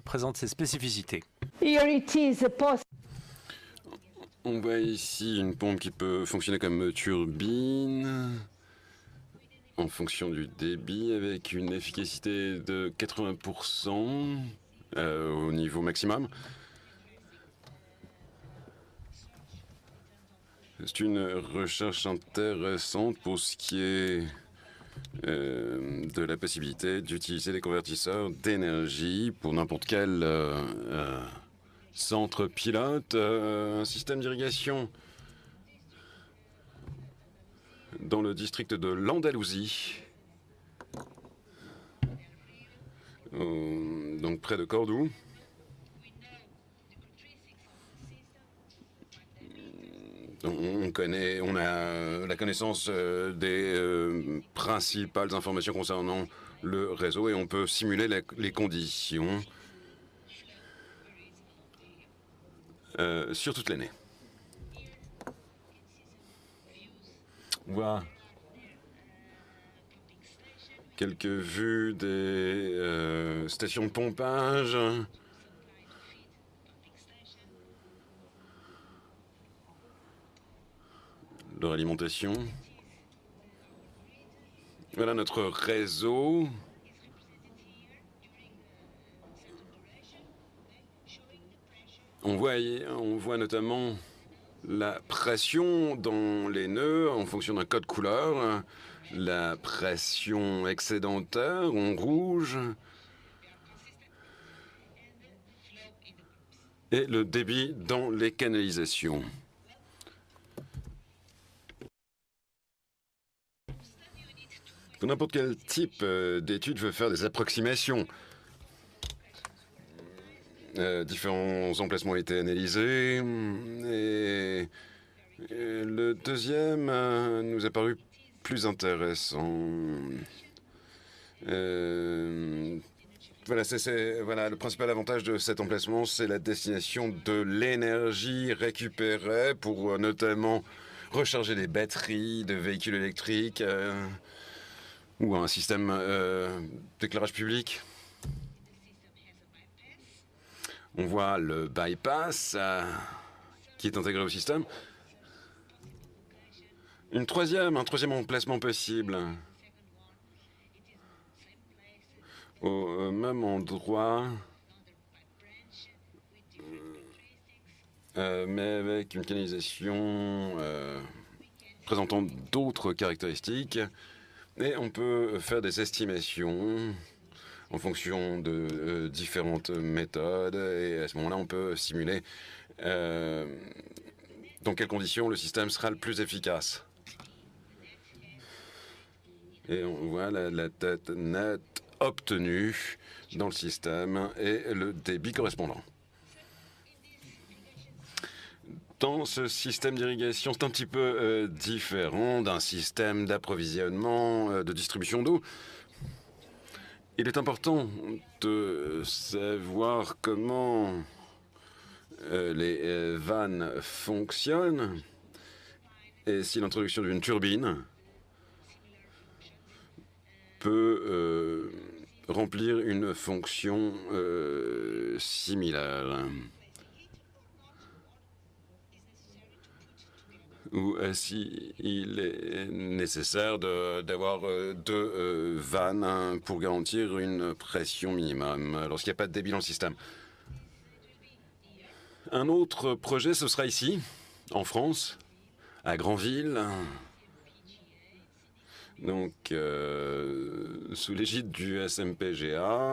présente ses spécificités. On voit ici une pompe qui peut fonctionner comme turbine en fonction du débit avec une efficacité de 80% au niveau maximum. C'est une recherche intéressante pour ce qui est de la possibilité d'utiliser des convertisseurs d'énergie pour n'importe quel centre pilote, un système d'irrigation dans le district de l'Andalousie, donc près de Cordoue. On a la connaissance des principales informations concernant le réseau et on peut simuler les conditions sur toute l'année. Voilà quelques vues des stations de pompage. Leur alimentation. Voilà notre réseau. On voit notamment la pression dans les nœuds en fonction d'un code couleur, la pression excédentaire en rouge et le débit dans les canalisations. Pour n'importe quel type d'étude veut faire des approximations. Différents emplacements ont été analysés et Et le deuxième nous a paru plus intéressant. Voilà, voilà, le principal avantage de cet emplacement, c'est la destination de l'énergie récupérée pour notamment recharger des batteries de véhicules électriques ou un système d'éclairage public. On voit le bypass qui est intégré au système. Un troisième emplacement possible. Au même endroit, mais avec une canalisation présentant d'autres caractéristiques. Et on peut faire des estimations en fonction de différentes méthodes. Et à ce moment-là, on peut simuler dans quelles conditions le système sera le plus efficace. Et on voit la tête nette obtenue dans le système et le débit correspondant. Dans ce système d'irrigation, c'est un petit peu différent d'un système d'approvisionnement, de distribution d'eau. Il est important de savoir comment les vannes fonctionnent et si l'introduction d'une turbine peut remplir une fonction similaire. Ou s'il est nécessaire d'avoir deux vannes pour garantir une pression minimum lorsqu'il n'y a pas de débit dans le système. Un autre projet, ce sera ici, en France, à Granville. Donc, sous l'égide du SMPGA,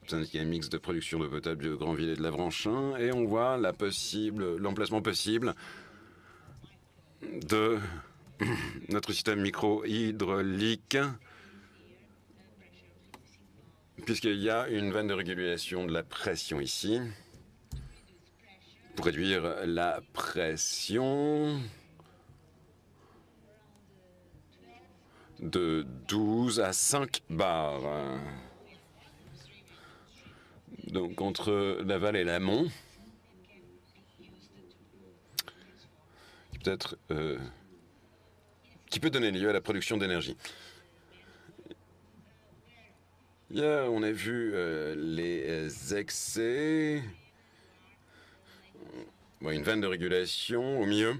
syndicat mixte de production d'eau potable de Granville et de Lavranchin, et on voit l'emplacement possible de notre système micro-hydraulique, puisqu'il y a une vanne de régulation de la pression ici, pour réduire la pression de 12 à 5 bars. Donc entre l'aval et l'amont, peut-être qui peut donner lieu à la production d'énergie. Hier, on a vu les excès, une vanne de régulation au milieu,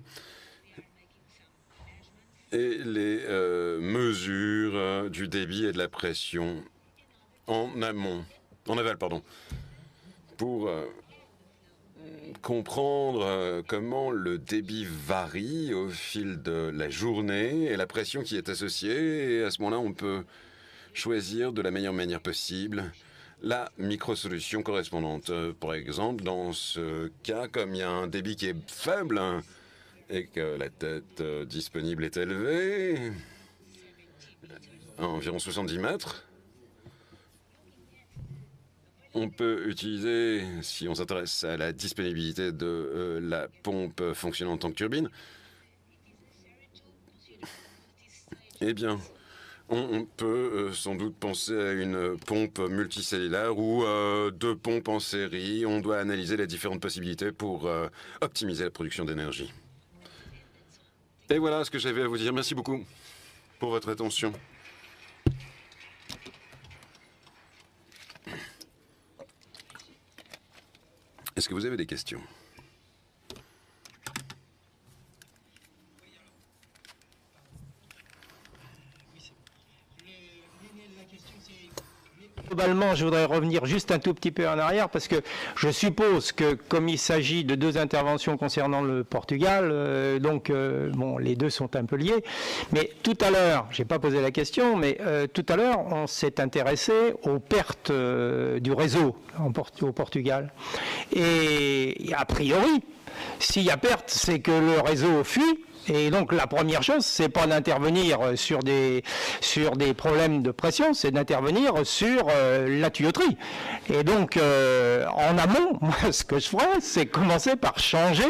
et les mesures du débit et de la pression en aval, pour comprendre comment le débit varie au fil de la journée et la pression qui est associée. Et à ce moment-là, on peut choisir de la meilleure manière possible la micro-solution correspondante. Par exemple, dans ce cas, comme il y a un débit qui est faible et que la tête disponible est élevée, à environ 70 mètres, on peut utiliser, si on s'intéresse à la disponibilité de la pompe fonctionnant en tant que turbine, eh bien, on peut sans doute penser à une pompe multicellulaire ou deux pompes en série. On doit analyser les différentes possibilités pour optimiser la production d'énergie. Et voilà ce que j'avais à vous dire. Merci beaucoup pour votre attention. Est-ce que vous avez des questions? Globalement, je voudrais revenir juste un tout petit peu en arrière parce que je suppose que comme il s'agit de deux interventions concernant le Portugal, bon, les deux sont un peu liés. Mais tout à l'heure, j'ai pas posé la question, mais tout à l'heure, on s'est intéressé aux pertes du réseau au Portugal. Et a priori, s'il y a perte, c'est que le réseau fuit Et donc la première chose, c'est pas d'intervenir sur des problèmes de pression, c'est d'intervenir sur la tuyauterie. Et donc en amont, moi, ce que je ferais, c'est commencer par changer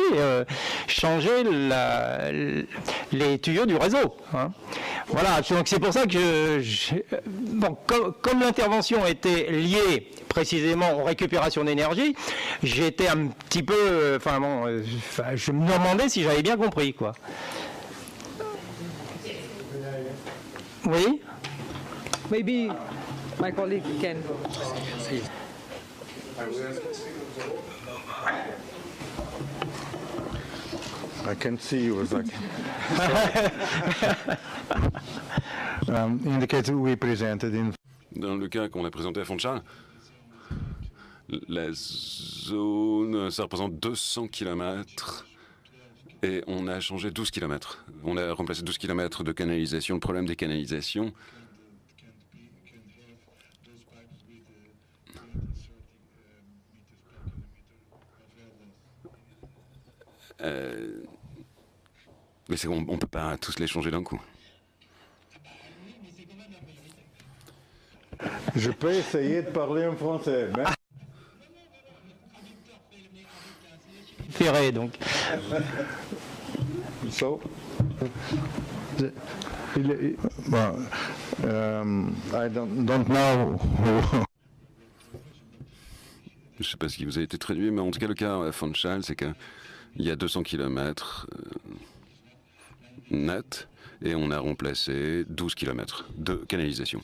les tuyaux du réseau. Hein. Voilà, donc c'est pour ça que bon, comme l'intervention était liée précisément aux récupérations d'énergie, j'étais un petit peu, je me demandais si j'avais bien compris, quoi. Oui. Maybe my colleague can. I can see you, Zach. In the case we presented in. Dans le cas qu'on a présenté à Fontchal, la zone, ça représente 200 km et on a changé 12 km. On a remplacé 12 km de canalisation. Le problème des canalisations, mais c'est qu'on ne peut pas tous les changer d'un coup. Je peux essayer de parler en français. Mais... Ferré, donc. So, I don't know. Je ne sais pas si vous avez été traduit, mais en tout cas, le cas à Fontchal, c'est qu'il y a 200 km net et on a remplacé 12 km de canalisation.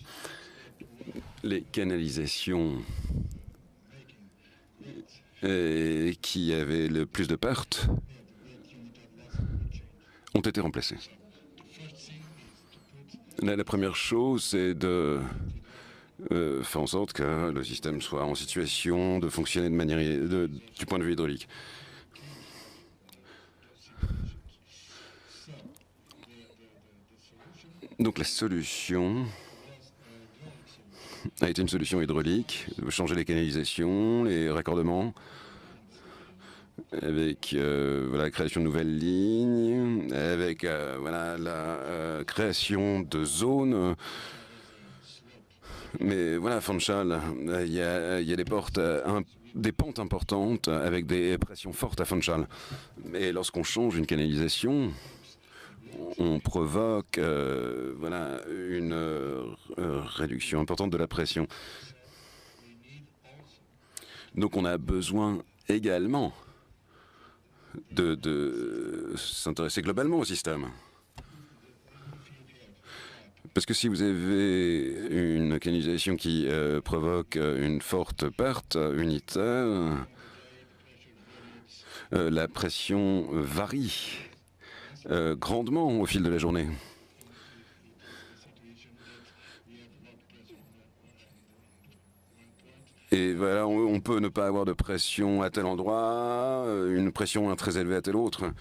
Les canalisations qui avaient le plus de pertes ont été remplacées. La première chose, c'est de faire en sorte que le système soit en situation de fonctionner de manière du point de vue hydraulique. Donc la solution a été une solution hydraulique, changer les canalisations, les raccordements, avec la création de nouvelles lignes, avec la création de zones. Mais voilà, à Fontchal, il y a des pentes importantes avec des pressions fortes à Fontchal. Mais lorsqu'on change une canalisation, on provoque une réduction importante de la pression. Donc on a besoin également de s'intéresser globalement au système. Parce que si vous avez une canalisation qui provoque une forte perte unitaire, la pression varie grandement au fil de la journée. Et voilà, on peut ne pas avoir de pression à tel endroit, une pression très élevée à tel autre.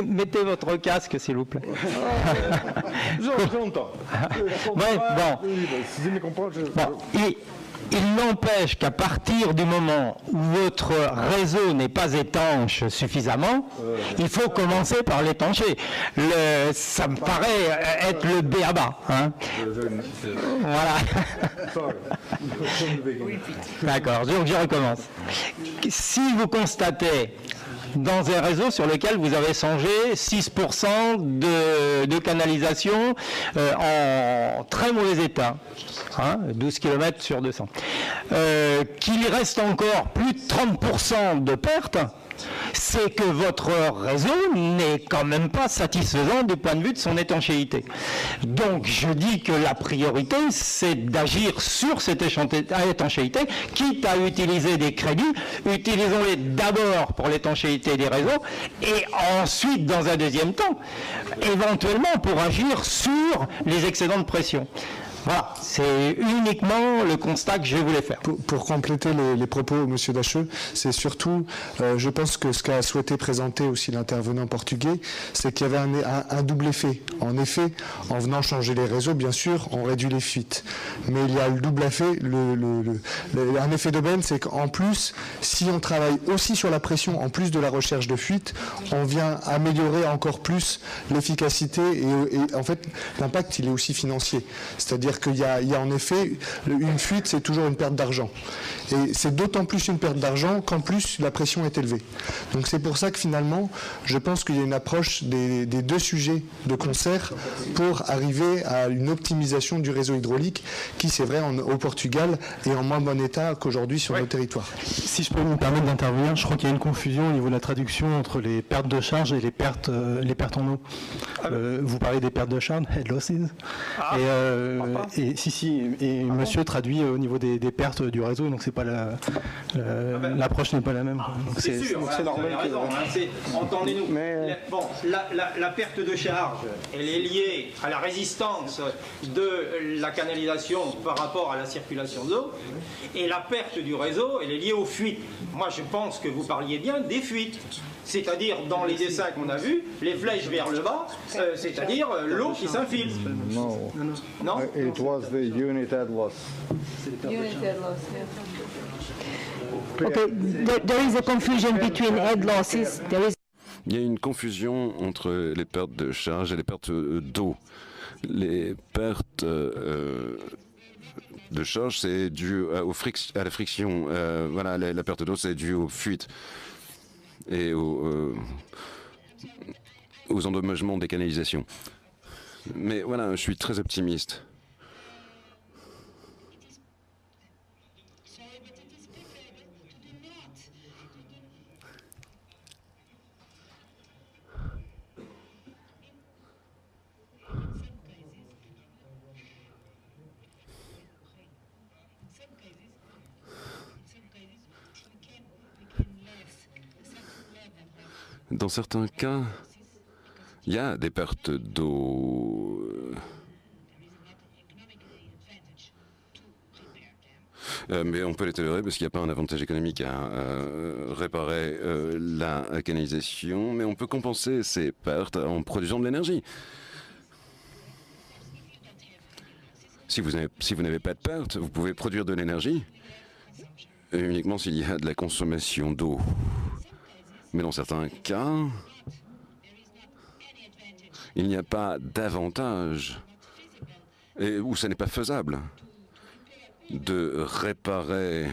Mettez votre casque, s'il vous plaît. J'entends. Ouais, bon. Si je me comprends, il n'empêche qu'à partir du moment où votre réseau n'est pas étanche suffisamment, il faut commencer par l'étancher. Ça me paraît être le b.a.-ba. Hein. Voilà. D'accord, donc je recommence. Si vous constatez dans un réseau sur lequel vous avez changé 6% de canalisation en très mauvais état, 12 km sur 200, qu'il reste encore plus de 30% de pertes, c'est que votre réseau n'est quand même pas satisfaisant du point de vue de son étanchéité. Donc je dis que la priorité, c'est d'agir sur cette étanchéité, quitte à utiliser des crédits, utilisons-les d'abord pour l'étanchéité des réseaux, et ensuite, dans un deuxième temps, éventuellement pour agir sur les excédents de pression. Voilà, c'est uniquement le constat que je voulais faire. Pour compléter les propos, M. Dacheux, c'est surtout, je pense que ce qu'a souhaité présenter aussi l'intervenant portugais, c'est qu'il y avait un double effet. En effet, en venant changer les réseaux, bien sûr, on réduit les fuites. Mais il y a le double effet, un effet d'aubaine, c'est qu'en plus, si on travaille aussi sur la pression, en plus de la recherche de fuite, on vient améliorer encore plus l'efficacité et en fait, l'impact, il est aussi financier. C'est-à-dire qu'il y a en effet, une fuite, c'est toujours une perte d'argent. Et c'est d'autant plus une perte d'argent qu'en plus, la pression est élevée. Donc c'est pour ça que finalement, je pense qu'il y a une approche des deux sujets de concert pour arriver à une optimisation du réseau hydraulique qui, c'est vrai, au Portugal est en moins bon état qu'aujourd'hui sur nos territoires. Si je peux me permettre d'intervenir, je crois qu'il y a une confusion au niveau de la traduction entre les pertes de charge et les pertes en eau. Vous parlez des pertes de charge, head losses. Et monsieur traduit au niveau des pertes du réseau, donc c'est pas l'approche n'est pas la même. C'est sûr, c'est normal. Entendez-nous. La perte de charge, elle est liée à la résistance de la canalisation par rapport à la circulation de l'eau, et la perte du réseau, elle est liée aux fuites. Moi, je pense que vous parliez bien des fuites. C'est-à-dire, dans les dessins qu'on a vus, les flèches vers le bas, c'est-à-dire l'eau qui s'infiltre. No. Non? It was the unit head loss. Unit head loss, yeah. Okay, there is a confusion between head losses. Il y a une confusion entre les pertes de charge et les pertes d'eau. Les pertes de charge, c'est dû à la friction. Voilà, la perte d'eau, c'est dû aux fuites et aux endommagements des canalisations. Mais voilà, je suis très optimiste. Dans certains cas, il y a des pertes d'eau. Mais on peut les tolérer parce qu'il n'y a pas un avantage économique à réparer la canalisation, mais on peut compenser ces pertes en produisant de l'énergie. Si vous n'avez pas de perte, vous pouvez produire de l'énergie uniquement s'il y a de la consommation d'eau. Mais dans certains cas, il n'y a pas d'avantage, et où ce n'est pas faisable, de réparer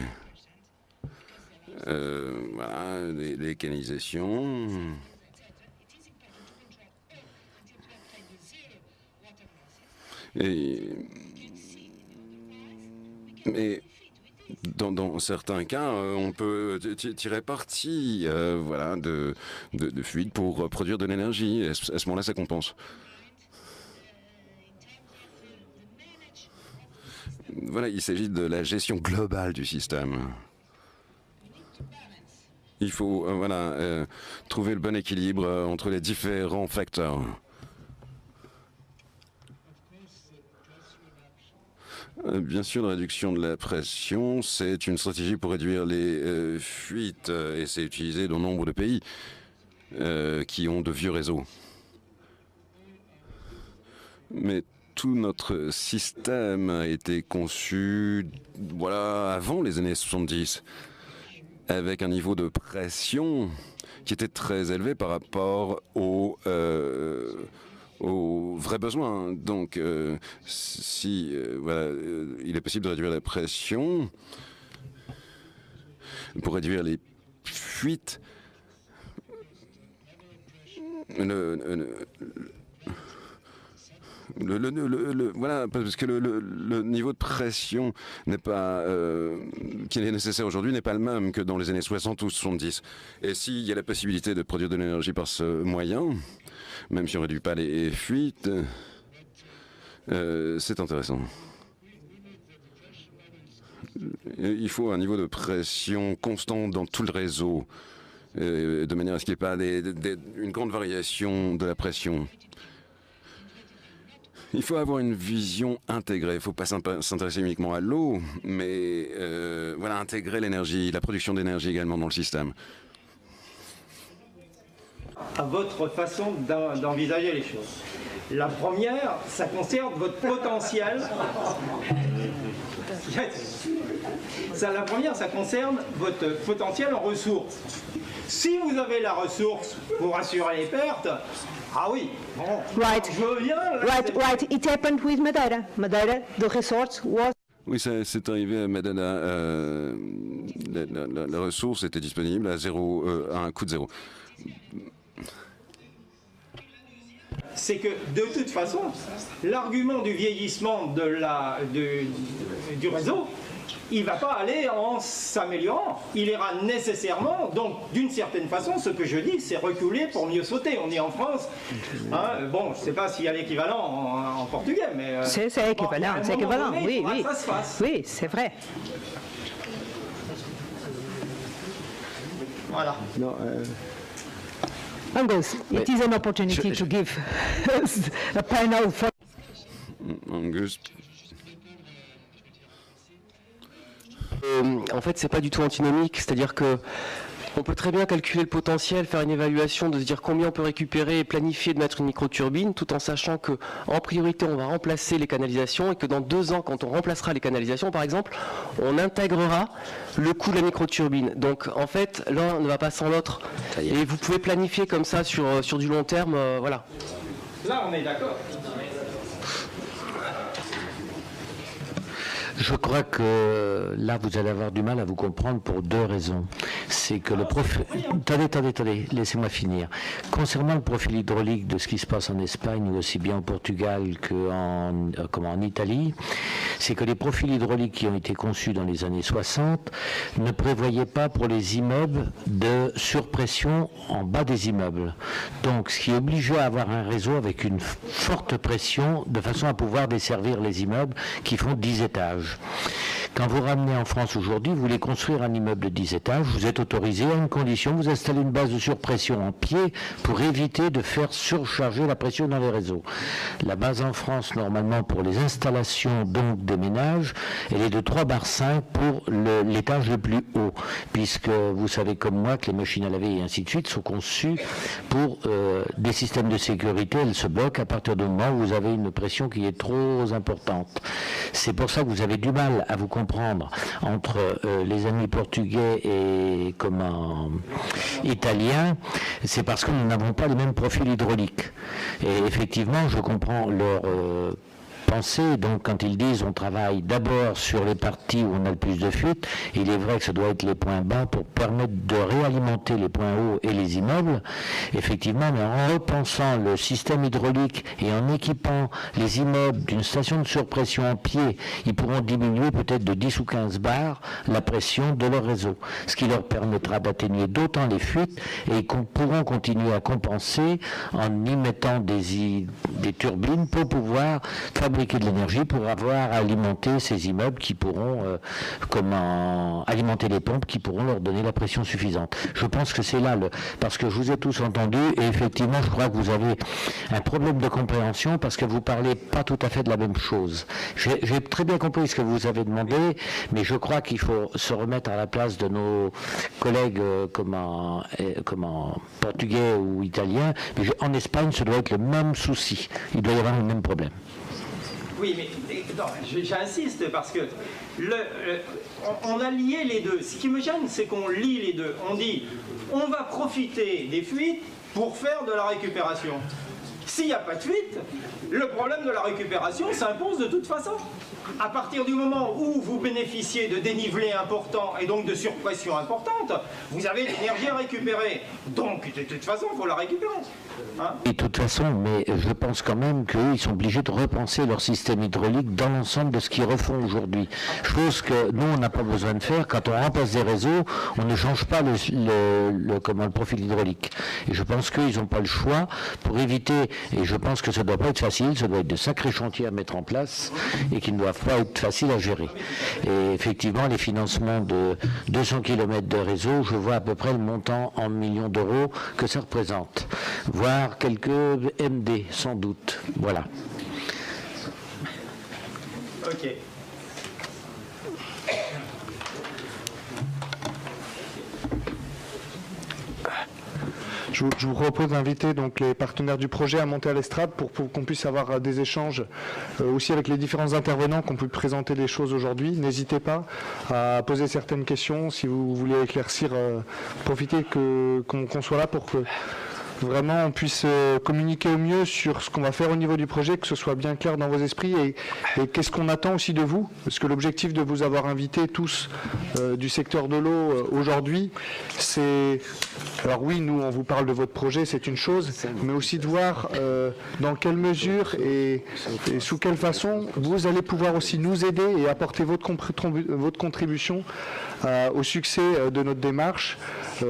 voilà, les canalisations. Mais dans certains cas, on peut tirer parti voilà, de fuites pour produire de l'énergie. À ce moment-là, ça compense. Voilà, il s'agit de la gestion globale du système. Il faut voilà, trouver le bon équilibre entre les différents facteurs. Bien sûr, la réduction de la pression, c'est une stratégie pour réduire les fuites et c'est utilisé dans nombre de pays qui ont de vieux réseaux. Mais tout notre système a été conçu voilà, avant les années 70, avec un niveau de pression qui était très élevé par rapport aux vrais besoins. Donc, si voilà, il est possible de réduire la pression pour réduire les fuites, voilà, parce que le niveau de pression n'est pas qui est nécessaire aujourd'hui n'est pas le même que dans les années 60 ou 70. Et s'il y a la possibilité de produire de l'énergie par ce moyen, même si on ne réduit pas les fuites, c'est intéressant. Il faut un niveau de pression constant dans tout le réseau, de manière à ce qu'il n'y ait pas une grande variation de la pression. Il faut avoir une vision intégrée. Il ne faut pas s'intéresser uniquement à l'eau, mais voilà, intégrer l'énergie, la production d'énergie également dans le système. À votre façon d'envisager les choses. La première, ça concerne votre potentiel. La première, ça concerne votre potentiel en ressources. Si vous avez la ressource pour assurer les pertes, ah oui, bon, Right. je viens. Right. It happened with Madeira. Madeira, the resource was. Oui, c'est arrivé à Madeira. La ressource était disponible à un coût de zéro. C'est que de toute façon, l'argument du vieillissement du réseau, il ne va pas aller en s'améliorant. Il ira nécessairement, donc d'une certaine façon, ce que je dis, c'est reculer pour mieux sauter. On est en France. Hein, bon, je ne sais pas s'il y a l'équivalent en portugais, mais... C'est équivalent, c'est équivalent, donné, oui. Ça se fasse. Oui, c'est vrai. Voilà. No, Angus, it is an opportunity to give a panel for... Angus. En fait, c'est pas du tout antinomique, c'est-à-dire que on peut très bien calculer le potentiel, faire une évaluation, de se dire combien on peut récupérer et planifier de mettre une microturbine, tout en sachant que en priorité on va remplacer les canalisations et que dans 2 ans, quand on remplacera les canalisations par exemple, on intégrera le coût de la microturbine. Donc en fait, l'un ne va pas sans l'autre. Et vous pouvez planifier comme ça sur du long terme, voilà. Là, on est d'accord. Je crois que là, vous allez avoir du mal à vous comprendre pour 2 raisons. C'est que le profil... Attendez, laissez-moi finir. Concernant le profil hydraulique de ce qui se passe en Espagne ou aussi bien au Portugal qu'en Italie, c'est que les profils hydrauliques qui ont été conçus dans les années 60 ne prévoyaient pas pour les immeubles de surpression en bas des immeubles. Donc, ce qui obligeait à avoir un réseau avec une forte pression de façon à pouvoir desservir les immeubles qui font 10 étages. Quand vous ramenez en France aujourd'hui, vous voulez construire un immeuble de 10 étages, vous êtes autorisé à une condition, vous installez une base de surpression en pied pour éviter de faire surcharger la pression dans les réseaux. La base en France, normalement, pour les installations donc des ménages, elle est de 3,5 bar pour l'étage le plus haut, puisque vous savez comme moi que les machines à laver et ainsi de suite sont conçues pour des systèmes de sécurité, elles se bloquent à partir du moment où vous avez une pression qui est trop importante. C'est pour ça que vous avez du mal à vous comprendre entre les amis portugais et italiens, c'est parce que nous n'avons pas les mêmes profils hydrauliques. Et effectivement, je comprends leur pensée. Donc quand ils disent on travaille d'abord sur les parties où on a le plus de fuite, il est vrai que ça doit être les points bas pour permettre de réalimenter les points hauts et les immeubles, effectivement, mais en repensant le système hydraulique et en équipant les immeubles d'une station de surpression en pied, ils pourront diminuer peut-être de 10 ou 15 bars la pression de leur réseau, ce qui leur permettra d'atténuer d'autant les fuites et qu'on pourront continuer à compenser en y mettant des turbines pour pouvoir fabriquer de l'énergie pour avoir alimenté ces immeubles qui pourront alimenter les pompes qui pourront leur donner la pression suffisante. Je pense que c'est là parce que je vous ai tous entendus et effectivement je crois que vous avez un problème de compréhension parce que vous parlez pas tout à fait de la même chose. J'ai très bien compris ce que vous avez demandé, mais je crois qu'il faut se remettre à la place de nos collègues portugais ou italiens. Mais en Espagne, ça doit être le même souci. Il doit y avoir le même problème. Oui, mais j'insiste parce que on a lié les deux. Ce qui me gêne, c'est qu'on lie les deux. On dit, on va profiter des fuites pour faire de la récupération. S'il n'y a pas de fuite, le problème de la récupération s'impose de toute façon. À partir du moment où vous bénéficiez de dénivelés importants et donc de surpression importante, vous avez l'énergie à récupérer. Donc, de toute façon, il faut la récupérer. Hein? Et de toute façon, mais je pense quand même qu'ils sont obligés de repenser leur système hydraulique dans l'ensemble de ce qu'ils refont aujourd'hui. Chose que nous, on n'a pas besoin de faire. Quand on remplace des réseaux, on ne change pas le profil hydraulique. Et je pense qu'ils n'ont pas le choix pour éviter, et je pense que ça ne doit pas être facile, ça doit être de sacrés chantiers à mettre en place et qui ne doivent pas être faciles à gérer. Et effectivement, les financements de 200 km de réseau, je vois à peu près le montant en millions d'euros que ça représente. Voire quelques MD, sans doute. Voilà. Ok. Je vous propose d'inviter donc les partenaires du projet à monter à l'estrade pour qu'on puisse avoir des échanges aussi avec les différents intervenants, qu'on puisse présenter les choses aujourd'hui. N'hésitez pas à poser certaines questions si vous voulez éclaircir, profitez qu'on soit là pour que vraiment on puisse communiquer au mieux sur ce qu'on va faire au niveau du projet, que ce soit bien clair dans vos esprits et qu'est-ce qu'on attend aussi de vous, parce que l'objectif de vous avoir invités tous du secteur de l'eau aujourd'hui, c'est, alors oui, nous on vous parle de votre projet, c'est une chose, mais aussi de voir dans quelle mesure et sous quelle façon vous allez pouvoir aussi nous aider et apporter votre contribution au succès de notre démarche,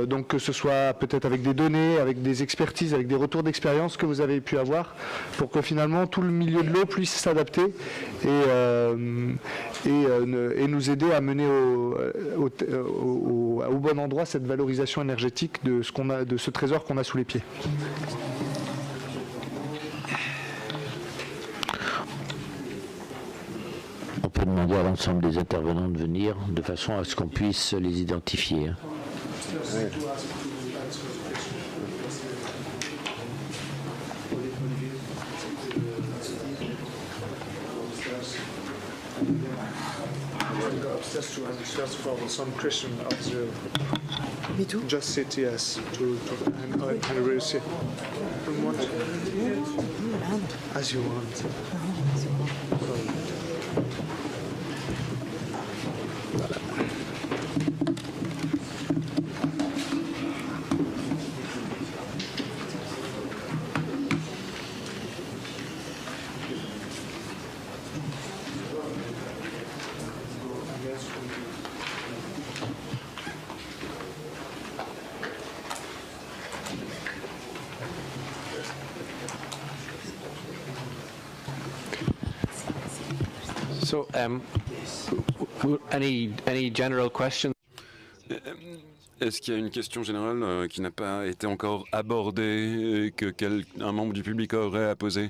donc que ce soit peut-être avec des données, avec des expertises, avec des retours d'expérience que vous avez pu avoir, pour que finalement tout le milieu de l'eau puisse s'adapter et nous aider à mener au bon endroit cette valorisation énergétique de ce trésor qu'on a sous les pieds. On peut demander à l'ensemble des intervenants de venir de façon à ce qu'on puisse les identifier. Ouais. Me too. Just sit, yes, and really sit. As you want. So, any general questions? Est-ce qu'il y a une question générale qui n'a pas été encore abordée et que un membre du public aurait à poser?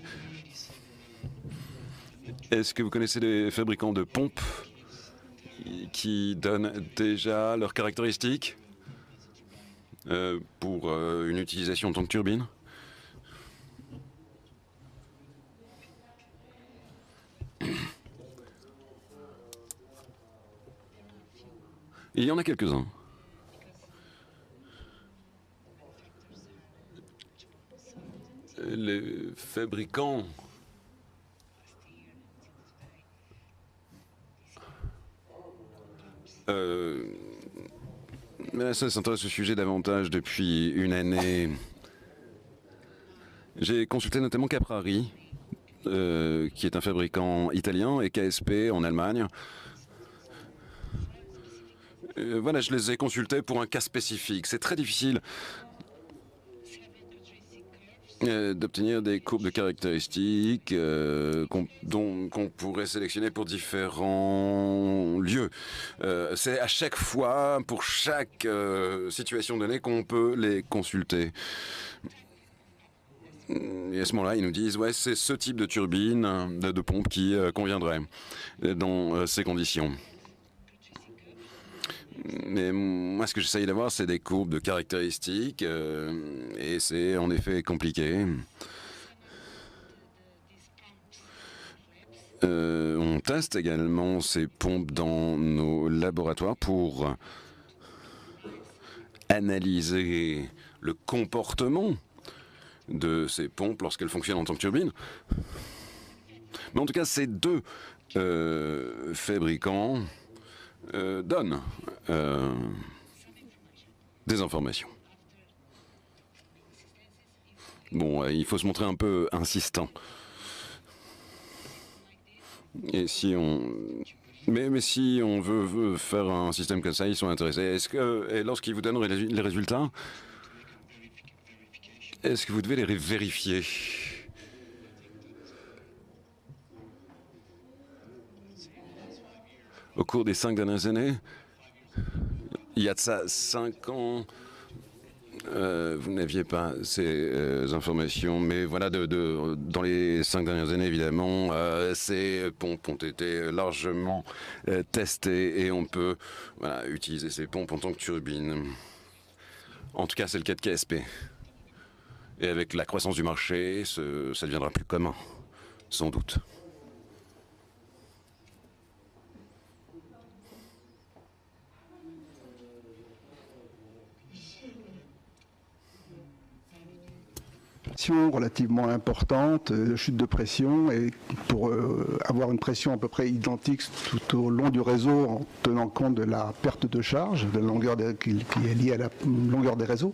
Est-ce que vous connaissez des fabricants de pompes qui donnent déjà leurs caractéristiques pour une utilisation en tant que turbine? Il y en a quelques-uns. Les fabricants mais ça s'intéresse au sujet davantage depuis une année. J'ai consulté notamment Caprari, qui est un fabricant italien, et KSP en Allemagne. Voilà, je les ai consultés pour un cas spécifique. C'est très difficile d'obtenir des courbes de caractéristiques qu'on pourrait sélectionner pour différents lieux. C'est à chaque fois, pour chaque situation donnée, qu'on peut les consulter. Et à ce moment-là, ils nous disent, ouais, c'est ce type de turbine, de pompe qui conviendrait dans ces conditions. Mais moi, ce que j'essaye d'avoir, c'est des courbes de caractéristiques, et c'est en effet compliqué. On teste également ces pompes dans nos laboratoires pour analyser le comportement de ces pompes lorsqu'elles fonctionnent en tant que turbine. Mais en tout cas, ces deux fabricants donnent des informations. Bon, il faut se montrer un peu insistant. Et si on... Mais si on veut faire un système comme ça, ils sont intéressés. Est-ce que, et lorsqu'ils vous donnent les résultats, est-ce que vous devez les vérifier? Au cours des 5 dernières années, il y a de ça 5 ans, Vous n'aviez pas ces informations, mais voilà, dans les 5 dernières années, évidemment, ces pompes ont été largement testées et on peut utiliser ces pompes en tant que turbine. En tout cas, c'est le cas de KSP. Et avec la croissance du marché, ça deviendra plus commun, sans doute. Relativement importante, chute de pression, et pour avoir une pression à peu près identique tout au long du réseau en tenant compte de la perte de charge, de la longueur qui est liée à la longueur des réseaux.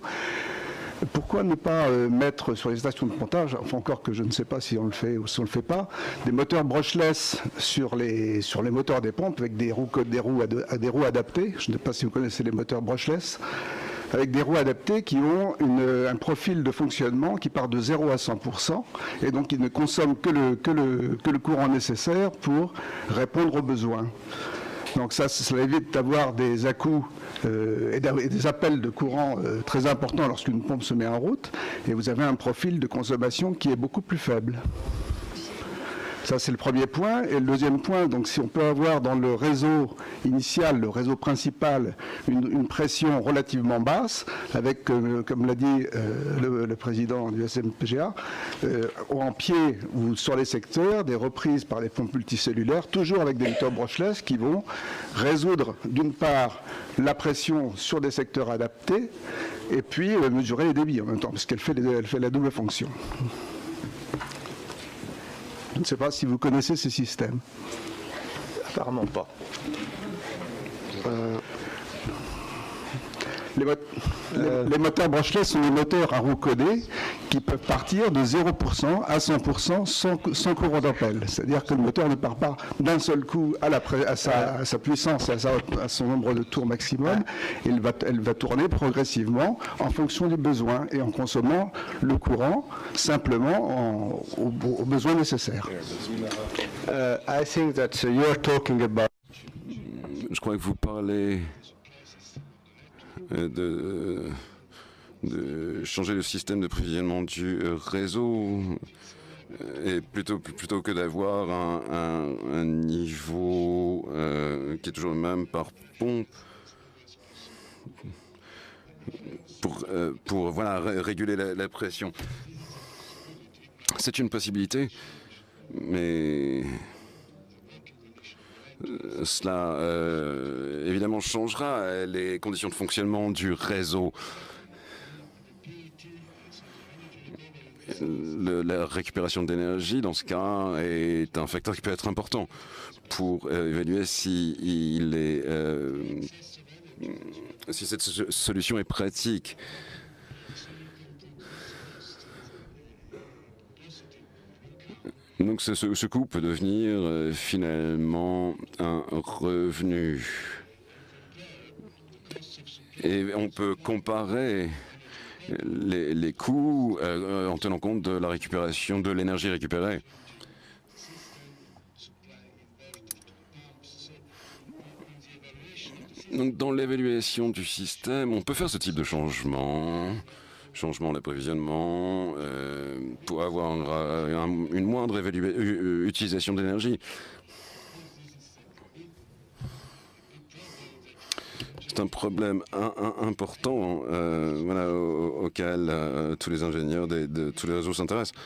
Pourquoi ne pas mettre sur les stations de pontage, enfin encore que je ne sais pas si on le fait ou si on ne le fait pas, des moteurs brushless sur les moteurs des pompes avec des roues adaptées. Je ne sais pas si vous connaissez les moteurs brushless, avec des roues adaptées qui ont un profil de fonctionnement qui part de 0 à 100% et donc qui ne consomment que le courant nécessaire pour répondre aux besoins. Donc ça évite d'avoir des à-coups et des appels de courant très importants lorsqu'une pompe se met en route, et vous avez un profil de consommation qui est beaucoup plus faible. Ça, c'est le premier point. Et le deuxième point, donc si on peut avoir dans le réseau initial, le réseau principal, une pression relativement basse, avec, comme l'a dit le président du SMPGA, en pied ou sur les secteurs, des reprises par les pompes multicellulaires, toujours avec des moteurs brushless qui vont résoudre, d'une part, la pression sur des secteurs adaptés, et puis mesurer les débits en même temps, parce qu'elle fait la double fonction. Je ne sais pas si vous connaissez ces systèmes. Apparemment pas. Les moteurs brushless sont des moteurs à roues codées qui peuvent partir de 0% à 100% sans courant d'appel. C'est-à-dire que le moteur ne part pas d'un seul coup à sa puissance, à son nombre de tours maximum. Elle va tourner progressivement en fonction des besoins et en consommant le courant simplement aux besoins nécessaires. I think that you're talking about. Je crois que vous parlez de changer le système de provisionnement du réseau, et plutôt que d'avoir un niveau qui est toujours le même par pompe pour réguler la pression. C'est une possibilité, mais cela évidemment changera les conditions de fonctionnement du réseau. La récupération d'énergie, dans ce cas, est un facteur qui peut être important pour évaluer si cette solution est pratique. Donc ce coût peut devenir finalement un revenu. Et on peut comparer les coûts en tenant compte de la récupération de l'énergie récupérée. Donc dans l'évaluation du système, on peut faire ce type de changement d'approvisionnement pour avoir une moindre utilisation d'énergie. C'est un problème important auquel tous les ingénieurs de tous les réseaux s'intéressent.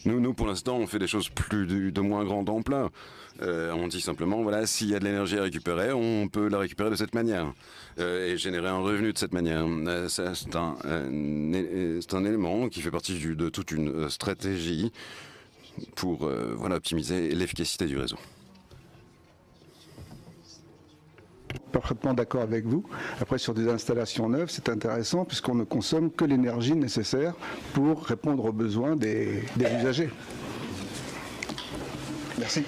Nous, pour l'instant, on fait des choses de moins grande ampleur. On dit simplement, voilà, s'il y a de l'énergie à récupérer, on peut la récupérer de cette manière et générer un revenu de cette manière. C'est un élément qui fait partie de toute une stratégie pour optimiser l'efficacité du réseau. Parfaitement d'accord avec vous. Après, sur des installations neuves, c'est intéressant puisqu'on ne consomme que l'énergie nécessaire pour répondre aux besoins des usagers. Merci.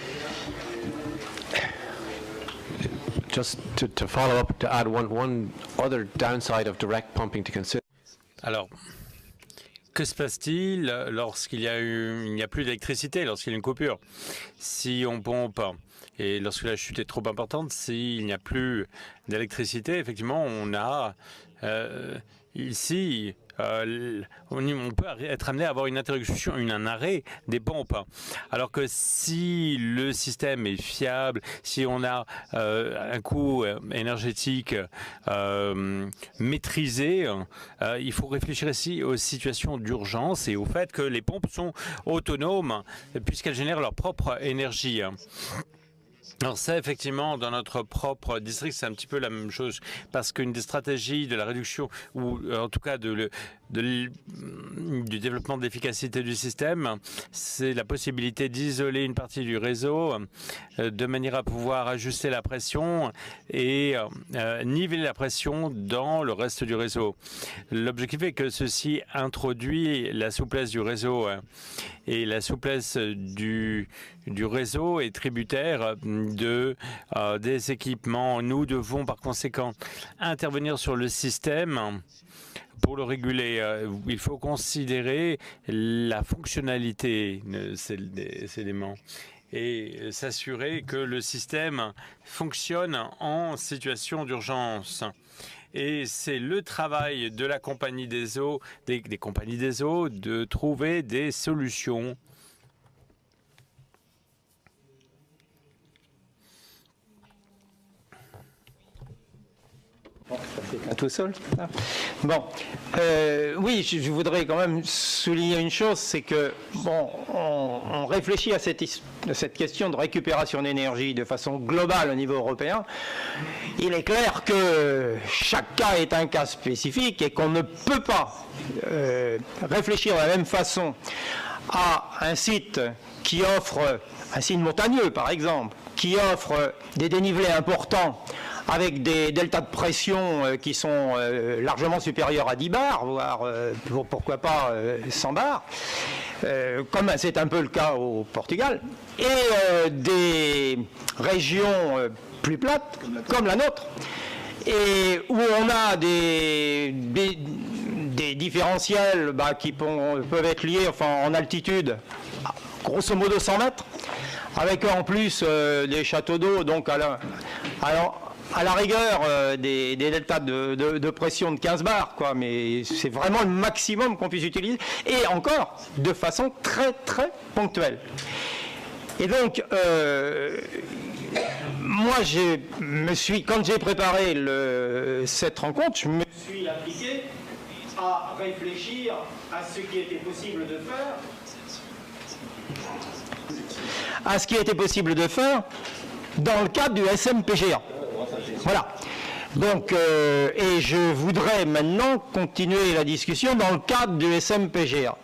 Just to follow up, to add one other downside of direct pumping to consider. Alors, Que se passe-t-il lorsqu'il n'y a plus d'électricité, lorsqu'il y a une coupure? Si on pompe et lorsque la chute est trop importante, s'il n'y a plus d'électricité, effectivement, on a ici, on peut être amené à avoir une interruption, un arrêt des pompes. Alors que si le système est fiable, si on a un coût énergétique maîtrisé, il faut réfléchir ici aux situations d'urgence et au fait que les pompes sont autonomes puisqu'elles génèrent leur propre énergie. Alors ça, effectivement, dans notre propre district, c'est un petit peu la même chose, parce qu'une des stratégies de la réduction, ou en tout cas du développement de l'efficacité du système, c'est la possibilité d'isoler une partie du réseau de manière à pouvoir ajuster la pression et niveler la pression dans le reste du réseau. L'objectif est que ceci introduit la souplesse du réseau et la souplesse du réseau est tributaire des équipements. Nous devons par conséquent intervenir sur le système pour le réguler. Il faut considérer la fonctionnalité de ces éléments et s'assurer que le système fonctionne en situation d'urgence. Et c'est le travail de la compagnie des eaux, des compagnies des eaux, de trouver des solutions. Tout seul. Bon, oui, je voudrais quand même souligner une chose, c'est que bon, on réfléchit à cette question de récupération d'énergie de façon globale au niveau européen. Il est clair que chaque cas est un cas spécifique et qu'on ne peut pas réfléchir de la même façon à un site qui offre, un site montagneux par exemple, qui offre des dénivelés importants avec des deltas de pression qui sont largement supérieurs à 10 bars, voire pourquoi pas 100 bars, comme c'est un peu le cas au Portugal, et des régions plus plates, comme la nôtre, et où on a des différentiels qui peuvent être liés en altitude, grosso modo 100 mètres, avec en plus des châteaux d'eau, donc à la rigueur, des deltas de pression de 15 bars, quoi, mais c'est vraiment le maximum qu'on puisse utiliser, et encore de façon très très ponctuelle. Et donc, moi, quand j'ai préparé cette rencontre, je me suis appliqué à réfléchir à ce qui était possible de faire, dans le cadre du SMPGA. Voilà. Donc, et je voudrais maintenant continuer la discussion dans le cadre du SMPGA,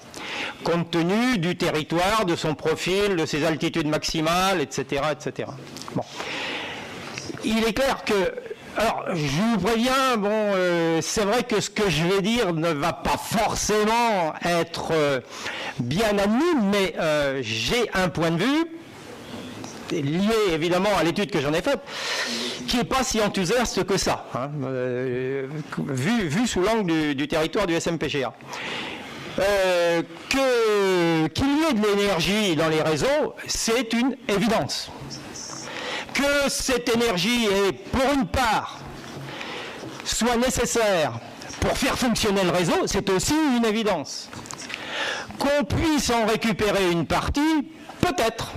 compte tenu du territoire, de son profil, de ses altitudes maximales, etc., etc. Bon. Il est clair que, alors, je vous préviens, bon, c'est vrai que ce que je vais dire ne va pas forcément être bien admis, mais j'ai un point de vue lié évidemment à l'étude que j'en ai faite, qui n'est pas si enthousiaste que ça, hein, vu sous l'angle du territoire du SMPGA. Qu'il y ait de l'énergie dans les réseaux, c'est une évidence. Que cette énergie est, pour une part, soit nécessaire pour faire fonctionner le réseau, c'est aussi une évidence. Qu'on puisse en récupérer une partie, peut-être.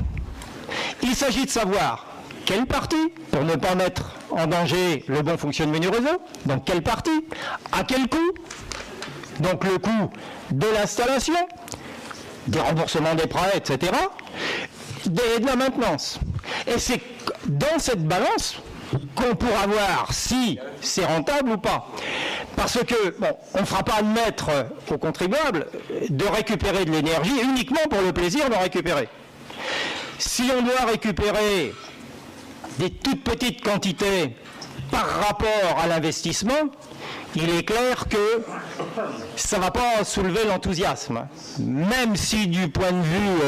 Il s'agit de savoir quelle partie, pour ne pas mettre en danger le bon fonctionnement du réseau, donc quelle partie, à quel coût, donc le coût de l'installation, des remboursements des prêts, etc., de la maintenance. Et c'est dans cette balance qu'on pourra voir si c'est rentable ou pas. Parce que, bon, on ne fera pas admettre aux contribuables de récupérer de l'énergie uniquement pour le plaisir d'en récupérer. Si on doit récupérer des toutes petites quantités par rapport à l'investissement, il est clair que ça ne va pas soulever l'enthousiasme. Même si du point de vue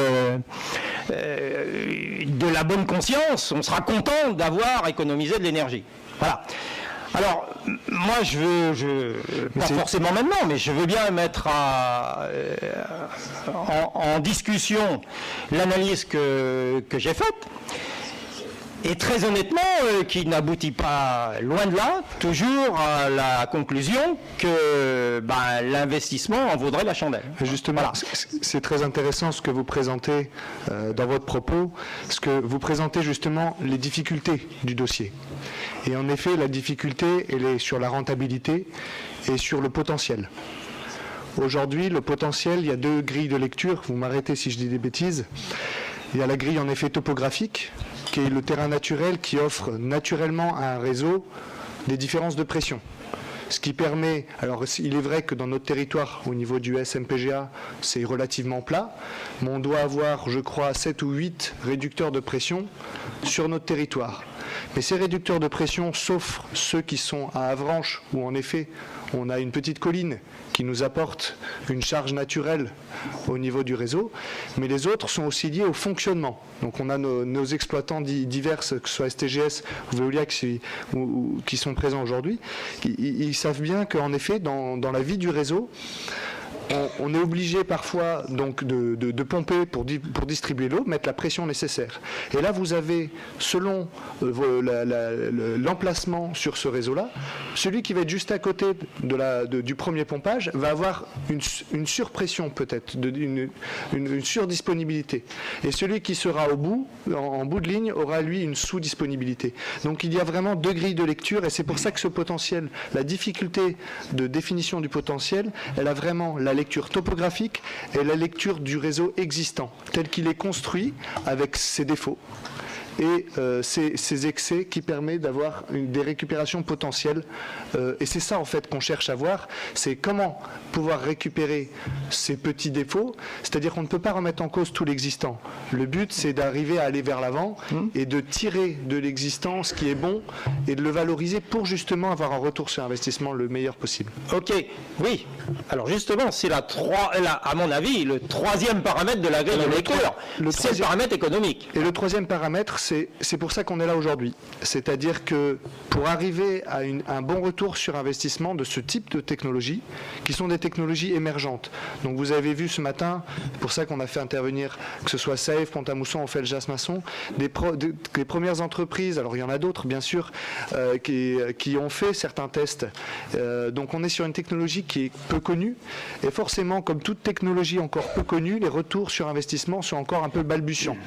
de la bonne conscience, on sera content d'avoir économisé de l'énergie. Voilà. Alors, moi, pas forcément maintenant, mais je veux bien mettre en discussion l'analyse que j'ai faite. Et très honnêtement, qui n'aboutit pas, loin de là, toujours à la conclusion que l'investissement en vaudrait la chandelle. Justement, voilà. C'est très intéressant ce que vous présentez dans votre propos, ce que vous présentez justement les difficultés du dossier. Et en effet, la difficulté, elle est sur la rentabilité et sur le potentiel. Aujourd'hui, le potentiel, il y a deux grilles de lecture, vous m'arrêtez si je dis des bêtises. Il y a la grille en effet topographique, qui est le terrain naturel qui offre naturellement à un réseau des différences de pression. Ce qui permet, alors il est vrai que dans notre territoire, au niveau du SMPGA, c'est relativement plat, mais on doit avoir, je crois, 7 ou 8 réducteurs de pression sur notre territoire. Mais ces réducteurs de pression, sauf ceux qui sont à Avranches, où en effet on a une petite colline qui nous apporte une charge naturelle au niveau du réseau, mais les autres sont aussi liés au fonctionnement. Donc on a nos exploitants divers, que ce soit STGS ou Veolia qui sont présents aujourd'hui, ils savent bien qu'en effet, dans la vie du réseau, on est obligé parfois donc de pomper pour distribuer l'eau, mettre la pression nécessaire. Et là, vous avez, selon l'emplacement sur ce réseau-là, celui qui va être juste à côté du premier pompage va avoir une surpression peut-être, une surdisponibilité. Et celui qui sera au bout, en bout de ligne, aura lui une sous-disponibilité. Donc il y a vraiment deux grilles de lecture, et c'est pour ça que ce potentiel, la difficulté de définition du potentiel, elle a vraiment la lecture topographique et la lecture du réseau existant, tel qu'il est construit avec ses défauts et ces excès qui permettent d'avoir des récupérations potentielles. Et c'est ça en fait qu'on cherche à voir, c'est comment pouvoir récupérer ces petits défauts, c'est-à-dire qu'on ne peut pas remettre en cause tout l'existant. Le but c'est d'arriver à aller vers l'avant et de tirer de l'existant ce qui est bon et de le valoriser pour justement avoir un retour sur investissement le meilleur possible. Ok, oui. Alors justement, c'est à mon avis, le troisième paramètre de la grille de lecture. C'est le paramètre économique. Et le troisième paramètre, c'est pour ça qu'on est là aujourd'hui. C'est-à-dire que pour arriver à un bon retour sur investissement de ce type de technologies, qui sont des technologies émergentes. Donc vous avez vu ce matin, c'est pour ça qu'on a fait intervenir, que ce soit Safe, Pont-à-Mousson, Onfel-Jas Masson, des premières entreprises, alors il y en a d'autres bien sûr, qui ont fait certains tests. Donc on est sur une technologie qui est peu connue, et forcément, comme toute technologie encore peu connue, les retours sur investissement sont encore un peu balbutiants.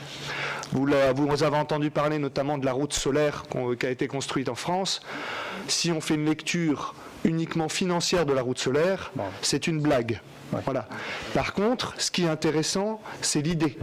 Vous avez entendu parler notamment de la route solaire qui a été construite en France. Si on fait une lecture uniquement financière de la route solaire, c'est une blague. Ouais. Voilà. Par contre, ce qui est intéressant, c'est l'idée,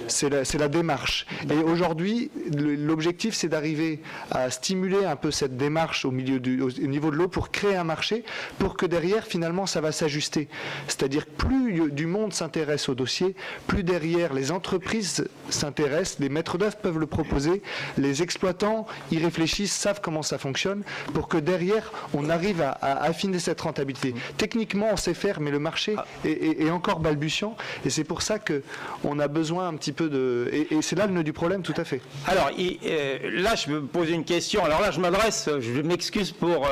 c'est la démarche. Et aujourd'hui, l'objectif, c'est d'arriver à stimuler un peu cette démarche au niveau de l'eau pour créer un marché, pour que derrière, finalement, ça va s'ajuster. C'est-à-dire que plus du monde s'intéresse au dossier, plus derrière, les entreprises s'intéressent, les maîtres d'œuvre peuvent le proposer, les exploitants y réfléchissent, savent comment ça fonctionne, pour que derrière, on arrive à affiner cette rentabilité. Techniquement, on sait faire, mais le marché est encore balbutiant, et c'est pour ça qu'on a besoin un petit peu de... Et c'est là le nœud du problème, tout à fait. Alors, là, je me pose une question. Alors là, je m'excuse pour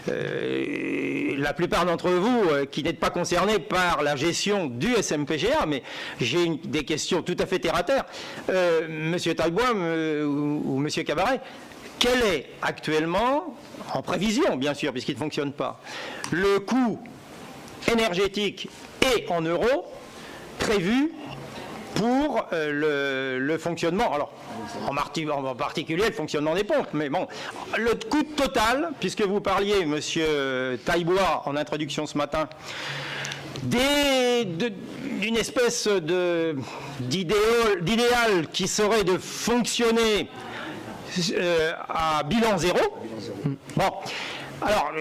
la plupart d'entre vous qui n'êtes pas concernés par la gestion du SMPGA, mais j'ai des questions tout à fait terre-à-terre. Monsieur Taillebois ou Monsieur Cabaret, quel est actuellement, en prévision bien sûr, puisqu'il ne fonctionne pas, le coût énergétique et en euros prévu pour le fonctionnement, alors en particulier le fonctionnement des pompes, mais bon, le coût total, puisque vous parliez, Monsieur Taillebois, en introduction ce matin, d'une espèce d'idéal qui serait de fonctionner à bilan zéro. Bon. Alors,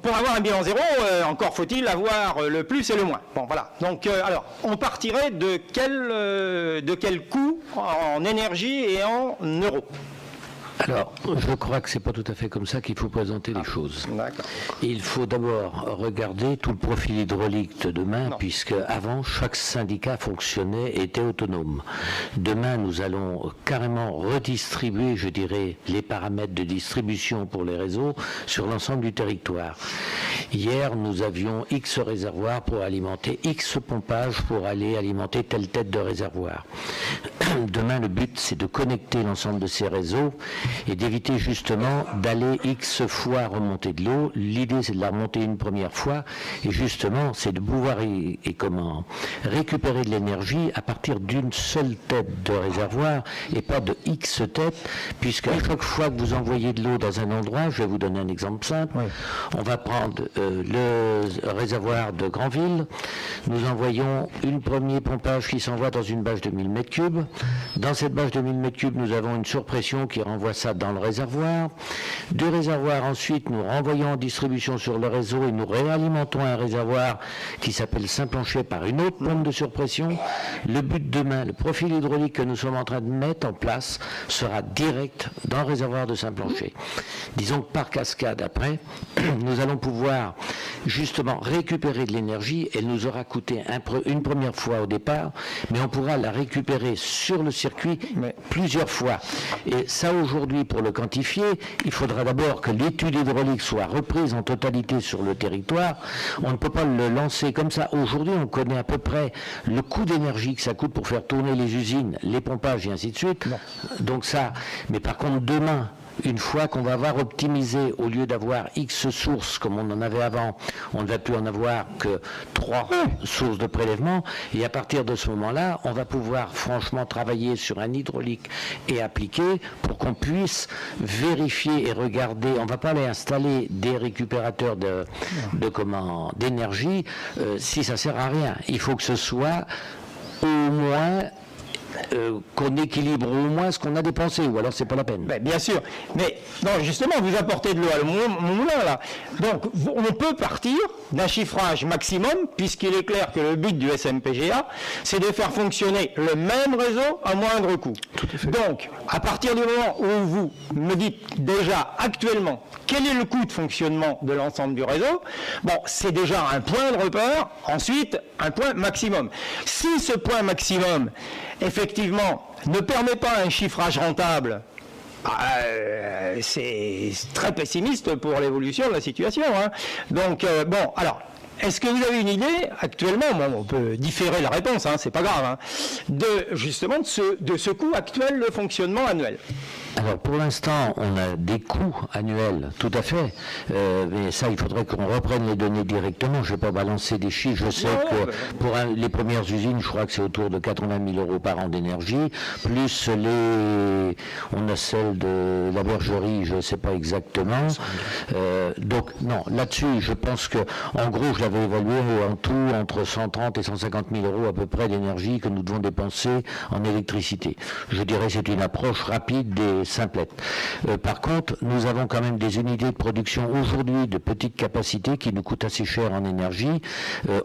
pour avoir un bilan zéro, encore faut-il avoir le plus et le moins. Bon, voilà. Donc, alors, on partirait de quel coût en énergie et en euros? Alors, je crois que c'est pas tout à fait comme ça qu'il faut présenter les choses. D'accord. Il faut d'abord regarder tout le profil hydraulique de demain, puisque avant, chaque syndicat fonctionnait, était autonome. Demain, nous allons carrément redistribuer, je dirais, les paramètres de distribution pour les réseaux sur l'ensemble du territoire. Hier, nous avions X réservoirs pour alimenter X pompage pour aller alimenter telle tête de réservoir. Demain, le but, c'est de connecter l'ensemble de ces réseaux et d'éviter justement d'aller X fois remonter de l'eau. L'idée, c'est de la remonter une première fois et justement, c'est de pouvoir récupérer de l'énergie à partir d'une seule tête de réservoir et pas de X têtes, puisque à chaque fois que vous envoyez de l'eau dans un endroit, je vais vous donner un exemple simple, on va prendre le réservoir de Granville, nous envoyons un premier pompage qui s'envoie dans une bâche de 1000 m3. Dans cette bâche de 1000 m3, nous avons une surpression qui renvoie ça dans le réservoir. Du réservoir, ensuite, nous renvoyons en distribution sur le réseau et nous réalimentons un réservoir qui s'appelle Saint-Plancher par une autre pompe de surpression. Le but demain, le profil hydraulique que nous sommes en train de mettre en place sera direct dans le réservoir de Saint-Plancher. Disons que par cascade, après, nous allons pouvoir justement récupérer de l'énergie. Elle nous aura coûté une première fois au départ, mais on pourra la récupérer sur le circuit plusieurs fois. Et ça, aujourd'hui, pour le quantifier, il faudra d'abord que l'étude hydraulique soit reprise en totalité sur le territoire. On ne peut pas le lancer comme ça. Aujourd'hui, on connaît à peu près le coût d'énergie que ça coûte pour faire tourner les usines, les pompages et ainsi de suite. Donc ça, mais par contre, demain, une fois qu'on va avoir optimisé, au lieu d'avoir X sources comme on en avait avant, on ne va plus en avoir que 3 sources de prélèvement, et à partir de ce moment-là, on va pouvoir franchement travailler sur un hydraulique et appliquer pour qu'on vérifier et regarder. On ne va pas aller installer des récupérateurs d'énergie si ça ne sert à rien. Il faut que ce soit au moins qu'on équilibre au moins ce qu'on a dépensé, ou alors c'est pas la peine. Bien sûr, mais non, justement, vous apportez de l'eau à mon moulin là. Donc, on peut partir d'un chiffrage maximum, puisqu'il est clair que le but du SMPGA, c'est de faire fonctionner le même réseau à moindre coût. Tout à fait. Donc, à partir du moment où vous me dites déjà actuellement quel est le coût de fonctionnement de l'ensemble du réseau, bon, c'est déjà un point de repère, ensuite un point maximum. Si ce point maximum, effectivement, ne permet pas un chiffrage rentable, c'est très pessimiste pour l'évolution de la situation. Hein. Donc, bon, alors, est-ce que vous avez une idée, actuellement, on peut différer la réponse, hein, c'est pas grave, hein, justement de ce coût actuel de fonctionnement annuel? Alors pour l'instant, on a des coûts annuels, tout à fait, mais ça, il faudrait qu'on reprenne les données directement. Je ne vais pas balancer des chiffres. Je sais que pour les premières usines, je crois que c'est autour de 80 000 € par an d'énergie, plus on a celle de la bergerie, je ne sais pas exactement. Donc non, là-dessus, je pense que, en gros, je l'avais évalué en tout entre 130 et 150 000 € à peu près d'énergie que nous devons dépenser en électricité. Je dirais que c'est une approche rapide des simplettes. Par contre, nous avons quand même des unités de production aujourd'hui de petite capacité qui nous coûtent assez cher en énergie.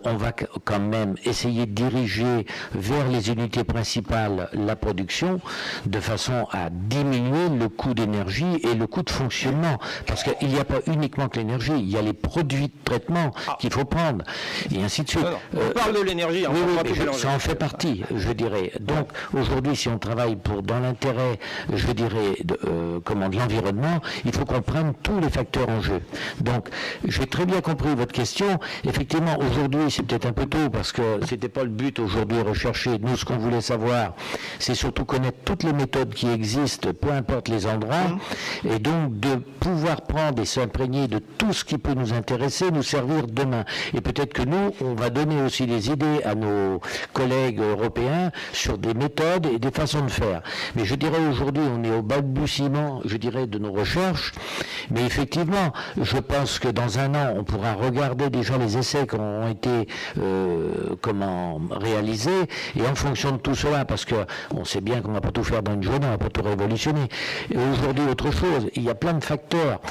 On va quand même essayer de diriger vers les unités principales la production de façon à diminuer le coût d'énergie et le coût de fonctionnement. Parce qu'il n'y a pas uniquement que l'énergie, il y a les produits de traitement qu'il faut prendre et ainsi de suite. On parle de l'énergie, ça en fait partie, je dirais. Donc aujourd'hui, si on travaille dans l'intérêt, je dirais, de l'environnement, il faut qu'on prenne tous les facteurs en jeu. Donc, j'ai très bien compris votre question. Effectivement, aujourd'hui, c'est peut-être un peu tôt parce que c'était pas le but aujourd'hui rechercher. Nous, ce qu'on voulait savoir, c'est surtout connaître toutes les méthodes qui existent, peu importe les endroits, et donc de pouvoir prendre et s'imprégner de tout ce qui peut nous intéresser, nous servir demain. Et peut-être que nous, on va donner aussi des idées à nos collègues européens sur des méthodes et des façons de faire. Mais je dirais aujourd'hui, on est au balbutiement, je dirais, de nos recherches, Mais effectivement, je pense que dans un an, on pourra regarder déjà les essais qui ont été réalisés, et en fonction de tout cela, parce qu'on sait bien qu'on ne va pas tout faire dans une journée, on ne va pas tout révolutionner. Et aujourd'hui, autre chose, il y a plein de facteurs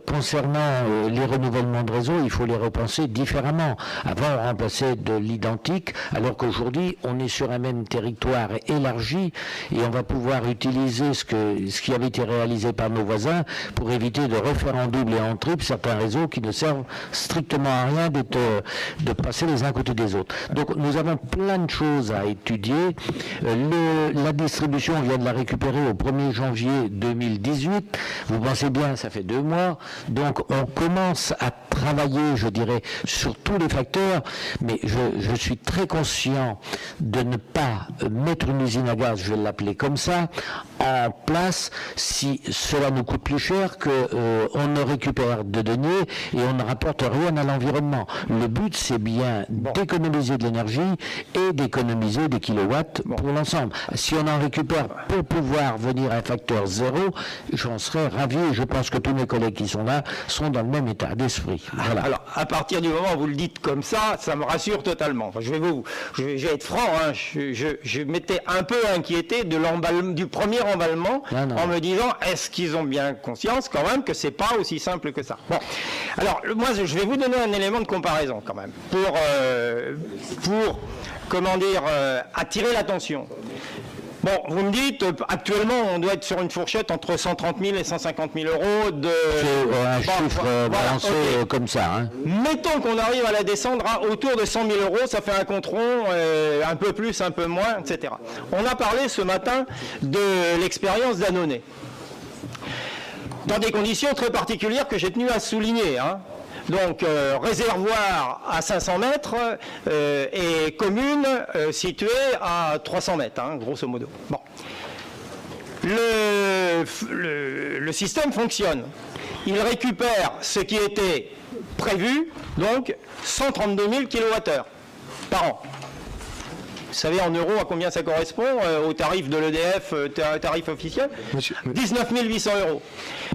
concernant les renouvellements de réseau, il faut les repenser différemment. Avant, on remplaçait de l'identique, alors qu'aujourd'hui, on est sur un même territoire élargi, et on va pouvoir utiliser ce qui avait été réalisé par nos voisins pour éviter de refaire en double et en triple certains réseaux qui ne servent strictement à rien de passer les uns à côté des autres. Donc nous avons plein de choses à étudier. La distribution, on vient de la récupérer au 1er janvier 2018. Vous pensez bien, ça fait 2 mois. Donc on commence à travailler, je dirais, sur tous les facteurs, mais je suis très conscient de ne pas mettre une usine à gaz, je vais l'appeler comme ça, en place si cela nous coûte plus cher qu'on ne récupère de deniers et on ne rapporte rien à l'environnement. Le but, c'est bien d'économiser de l'énergie et d'économiser des kilowatts pour l'ensemble. Si on en récupère pour pouvoir venir à un facteur 0, j'en serais ravi, et je pense que tous mes collègues qui sont là sont dans le même état d'esprit. Voilà. Alors, à partir du moment où vous le dites comme ça me rassure totalement. Enfin, je vais être franc, hein, je m'étais un peu inquiété du premier emballement en me disant, est-ce qu'ils ont bien conscience quand même que c'est pas aussi simple que ça. Bon, alors moi je vais vous donner un élément de comparaison quand même pour comment dire, attirer l'attention. Bon, vous me dites, actuellement, on doit être sur une fourchette entre 130 000 et 150 000 euros de... C'est un chiffre balancé comme ça. Hein. Mettons qu'on arrive à la descendre à autour de 100 000 euros, ça fait un compte rond, un peu plus, un peu moins, etc. On a parlé ce matin de l'expérience d'Annonay, dans des conditions très particulières que j'ai tenu à souligner, hein. Donc, réservoir à 500 mètres et commune située à 300 mètres, hein, grosso modo. Bon. Le système fonctionne. Il récupère ce qui était prévu, donc 132 000 kWh par an. Vous savez en euros à combien ça correspond au tarif de l'EDF, tarif officiel ? 19 800 euros.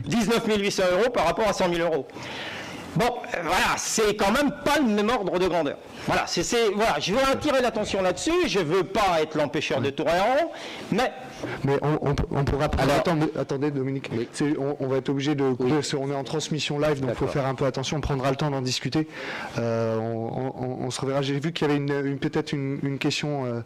19 800 euros par rapport à 100 000 euros. Bon, voilà, c'est quand même pas le même ordre de grandeur. Voilà, voilà, je veux attirer l'attention là-dessus, je veux pas être l'empêcheur de tourner en rond, mais on pourra... attendez Dominique, on va être obligé de couper, on est en transmission live, donc il faut faire un peu attention, on prendra le temps d'en discuter. On se reverra. J'ai vu qu'il y avait peut-être une question...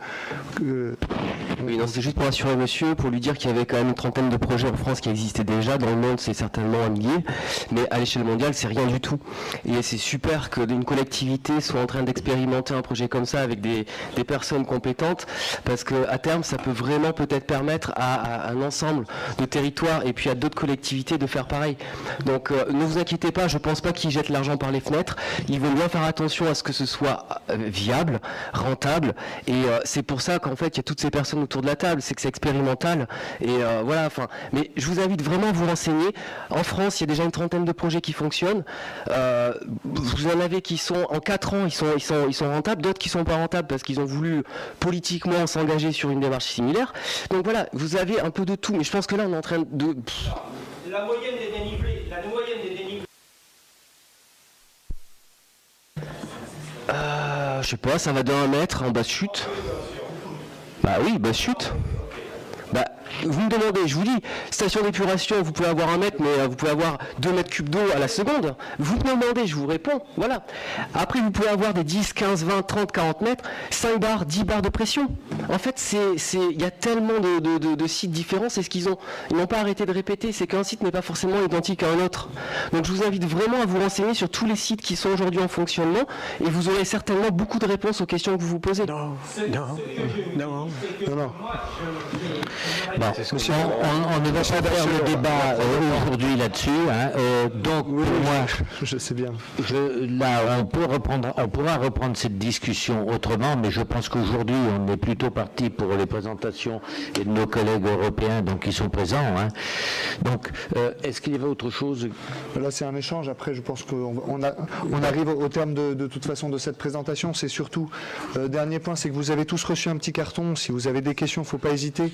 Oui, non, c'est juste pour rassurer monsieur, pour lui dire qu'il y avait quand même une trentaine de projets en France qui existaient déjà. Dans le monde, c'est certainement un millier, mais à l'échelle mondiale, c'est rien du tout. Et c'est super qu'une collectivité soit en train d'expérimenter un projet comme ça avec des personnes compétentes, parce qu'à terme, ça peut vraiment peut-être permettre à un ensemble de territoires et puis à d'autres collectivités de faire pareil. Donc ne vous inquiétez pas, je ne pense pas qu'ils jettent l'argent par les fenêtres. Ils veulent bien faire attention à ce que ce soit viable, rentable, et c'est pour ça qu'en fait, il y a toutes ces personnes autour de la table, c'est que c'est expérimental, et voilà, enfin, mais je vous invite vraiment à vous renseigner. En France, il y a déjà une trentaine de projets qui fonctionnent. Vous en avez qui sont en 4 ans, ils sont rentables, d'autres qui sont pas rentables parce qu'ils ont voulu politiquement s'engager sur une démarche similaire. Donc voilà, vous avez un peu de tout, mais je pense que là on est en train de... La moyenne des dénivelés, je sais pas, ça va de 1 mètre en basse chute. Bah oui, basse chute. Bah, vous me demandez, je vous dis, station d'épuration, vous pouvez avoir 1 mètre, mais vous pouvez avoir 2 mètres cubes d'eau à la seconde. Vous me demandez, je vous réponds, voilà. Après, vous pouvez avoir des 10, 15, 20, 30, 40 mètres, 5 bars, 10 bars de pression. En fait, il y a tellement de sites différents, c'est ce ils n'ont pas arrêté de répéter, c'est qu'un site n'est pas forcément identique à un autre. Donc je vous invite vraiment à vous renseigner sur tous les sites qui sont aujourd'hui en fonctionnement, et vous aurez certainement beaucoup de réponses aux questions que vous vous posez. Non. Bon, on ne va pas faire le débat aujourd'hui là-dessus. Hein. Donc, pour moi, je sais bien. Là, on pourra reprendre cette discussion autrement, mais je pense qu'aujourd'hui, on est plutôt parti pour les présentations et de nos collègues européens donc, qui sont présents. Hein. Donc, est-ce qu'il y avait autre chose? Là, c'est un échange. Après, je pense qu'on arrive au terme de toute façon de cette présentation. C'est surtout, dernier point, c'est que vous avez tous reçu un petit carton. Si vous avez des questions, il ne faut pas hésiter.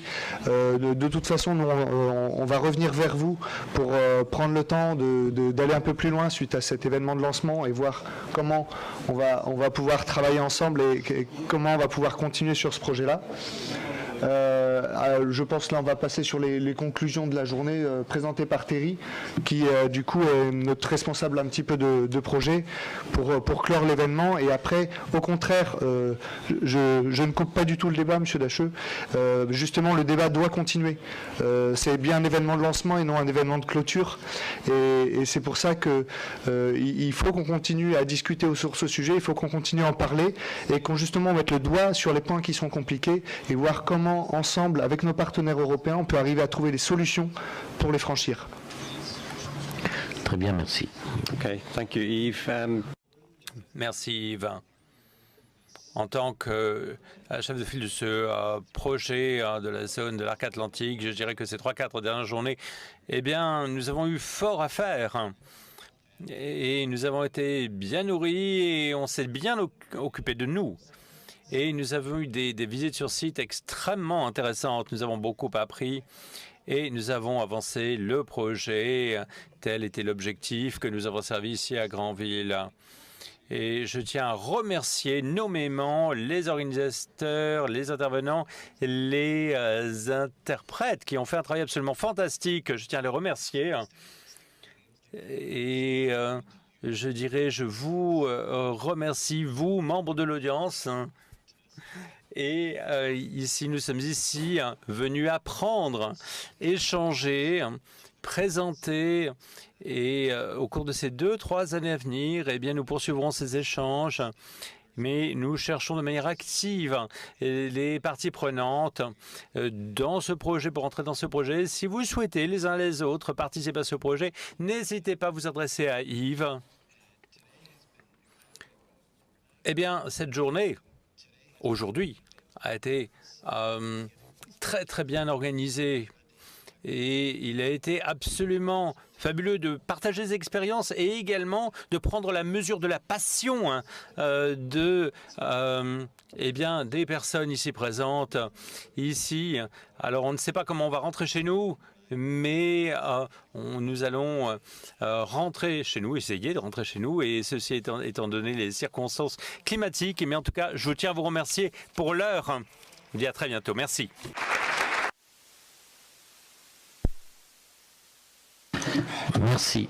de toute façon, nous, on va revenir vers vous pour prendre le temps d'aller un peu plus loin suite à cet événement de lancement et voir comment on va pouvoir travailler ensemble et comment on va pouvoir continuer sur ce projet-là. Je pense là on va passer sur les conclusions de la journée présentées par Terry qui du coup est notre responsable un petit peu de projet pour clore l'événement. Et après au contraire je ne coupe pas du tout le débat, monsieur Dacheux. Justement le débat doit continuer. C'est bien un événement de lancement et non un événement de clôture, et c'est pour ça que il faut qu'on continue à discuter sur ce sujet, il faut qu'on continue à en parler et qu'on justement mette le doigt sur les points qui sont compliqués et voir comment ensemble, avec nos partenaires européens, on peut arriver à trouver des solutions pour les franchir. Très bien, merci. Okay, thank you, Yves. Merci Yves. En tant que chef de file de ce projet de la zone de l'arc atlantique, je dirais que ces 3-4 dernières journées, eh bien, nous avons eu fort à faire. Et nous avons été bien nourris et on s'est bien occupé de nous. Et nous avons eu des visites sur site extrêmement intéressantes. Nous avons beaucoup appris et nous avons avancé le projet. Tel était l'objectif que nous avons servi ici à Granville. Et je tiens à remercier nommément les organisateurs, les intervenants, les interprètes qui ont fait un travail absolument fantastique. Je tiens à les remercier. Et je dirais, je vous remercie, vous, membres de l'audience. Et ici, nous sommes ici venus apprendre, échanger, présenter. Et au cours de ces 2-3 années à venir, eh bien, nous poursuivrons ces échanges. Mais nous cherchons de manière active les parties prenantes dans ce projet, pour entrer dans ce projet. Si vous souhaitez, les uns les autres, participer à ce projet, n'hésitez pas à vous adresser à Yves. Eh bien, cette journée, aujourd'hui, a été très très bien organisée et il a été absolument fabuleux de partager des expériences et également de prendre la mesure de la passion eh bien, des personnes ici présentes. Ici, alors on ne sait pas comment on va rentrer chez nous, mais nous allons rentrer chez nous, essayer de rentrer chez nous, et ceci étant donné les circonstances climatiques. Mais en tout cas, je tiens à vous remercier pour l'heure. Je vous dis à très bientôt. Merci. Merci.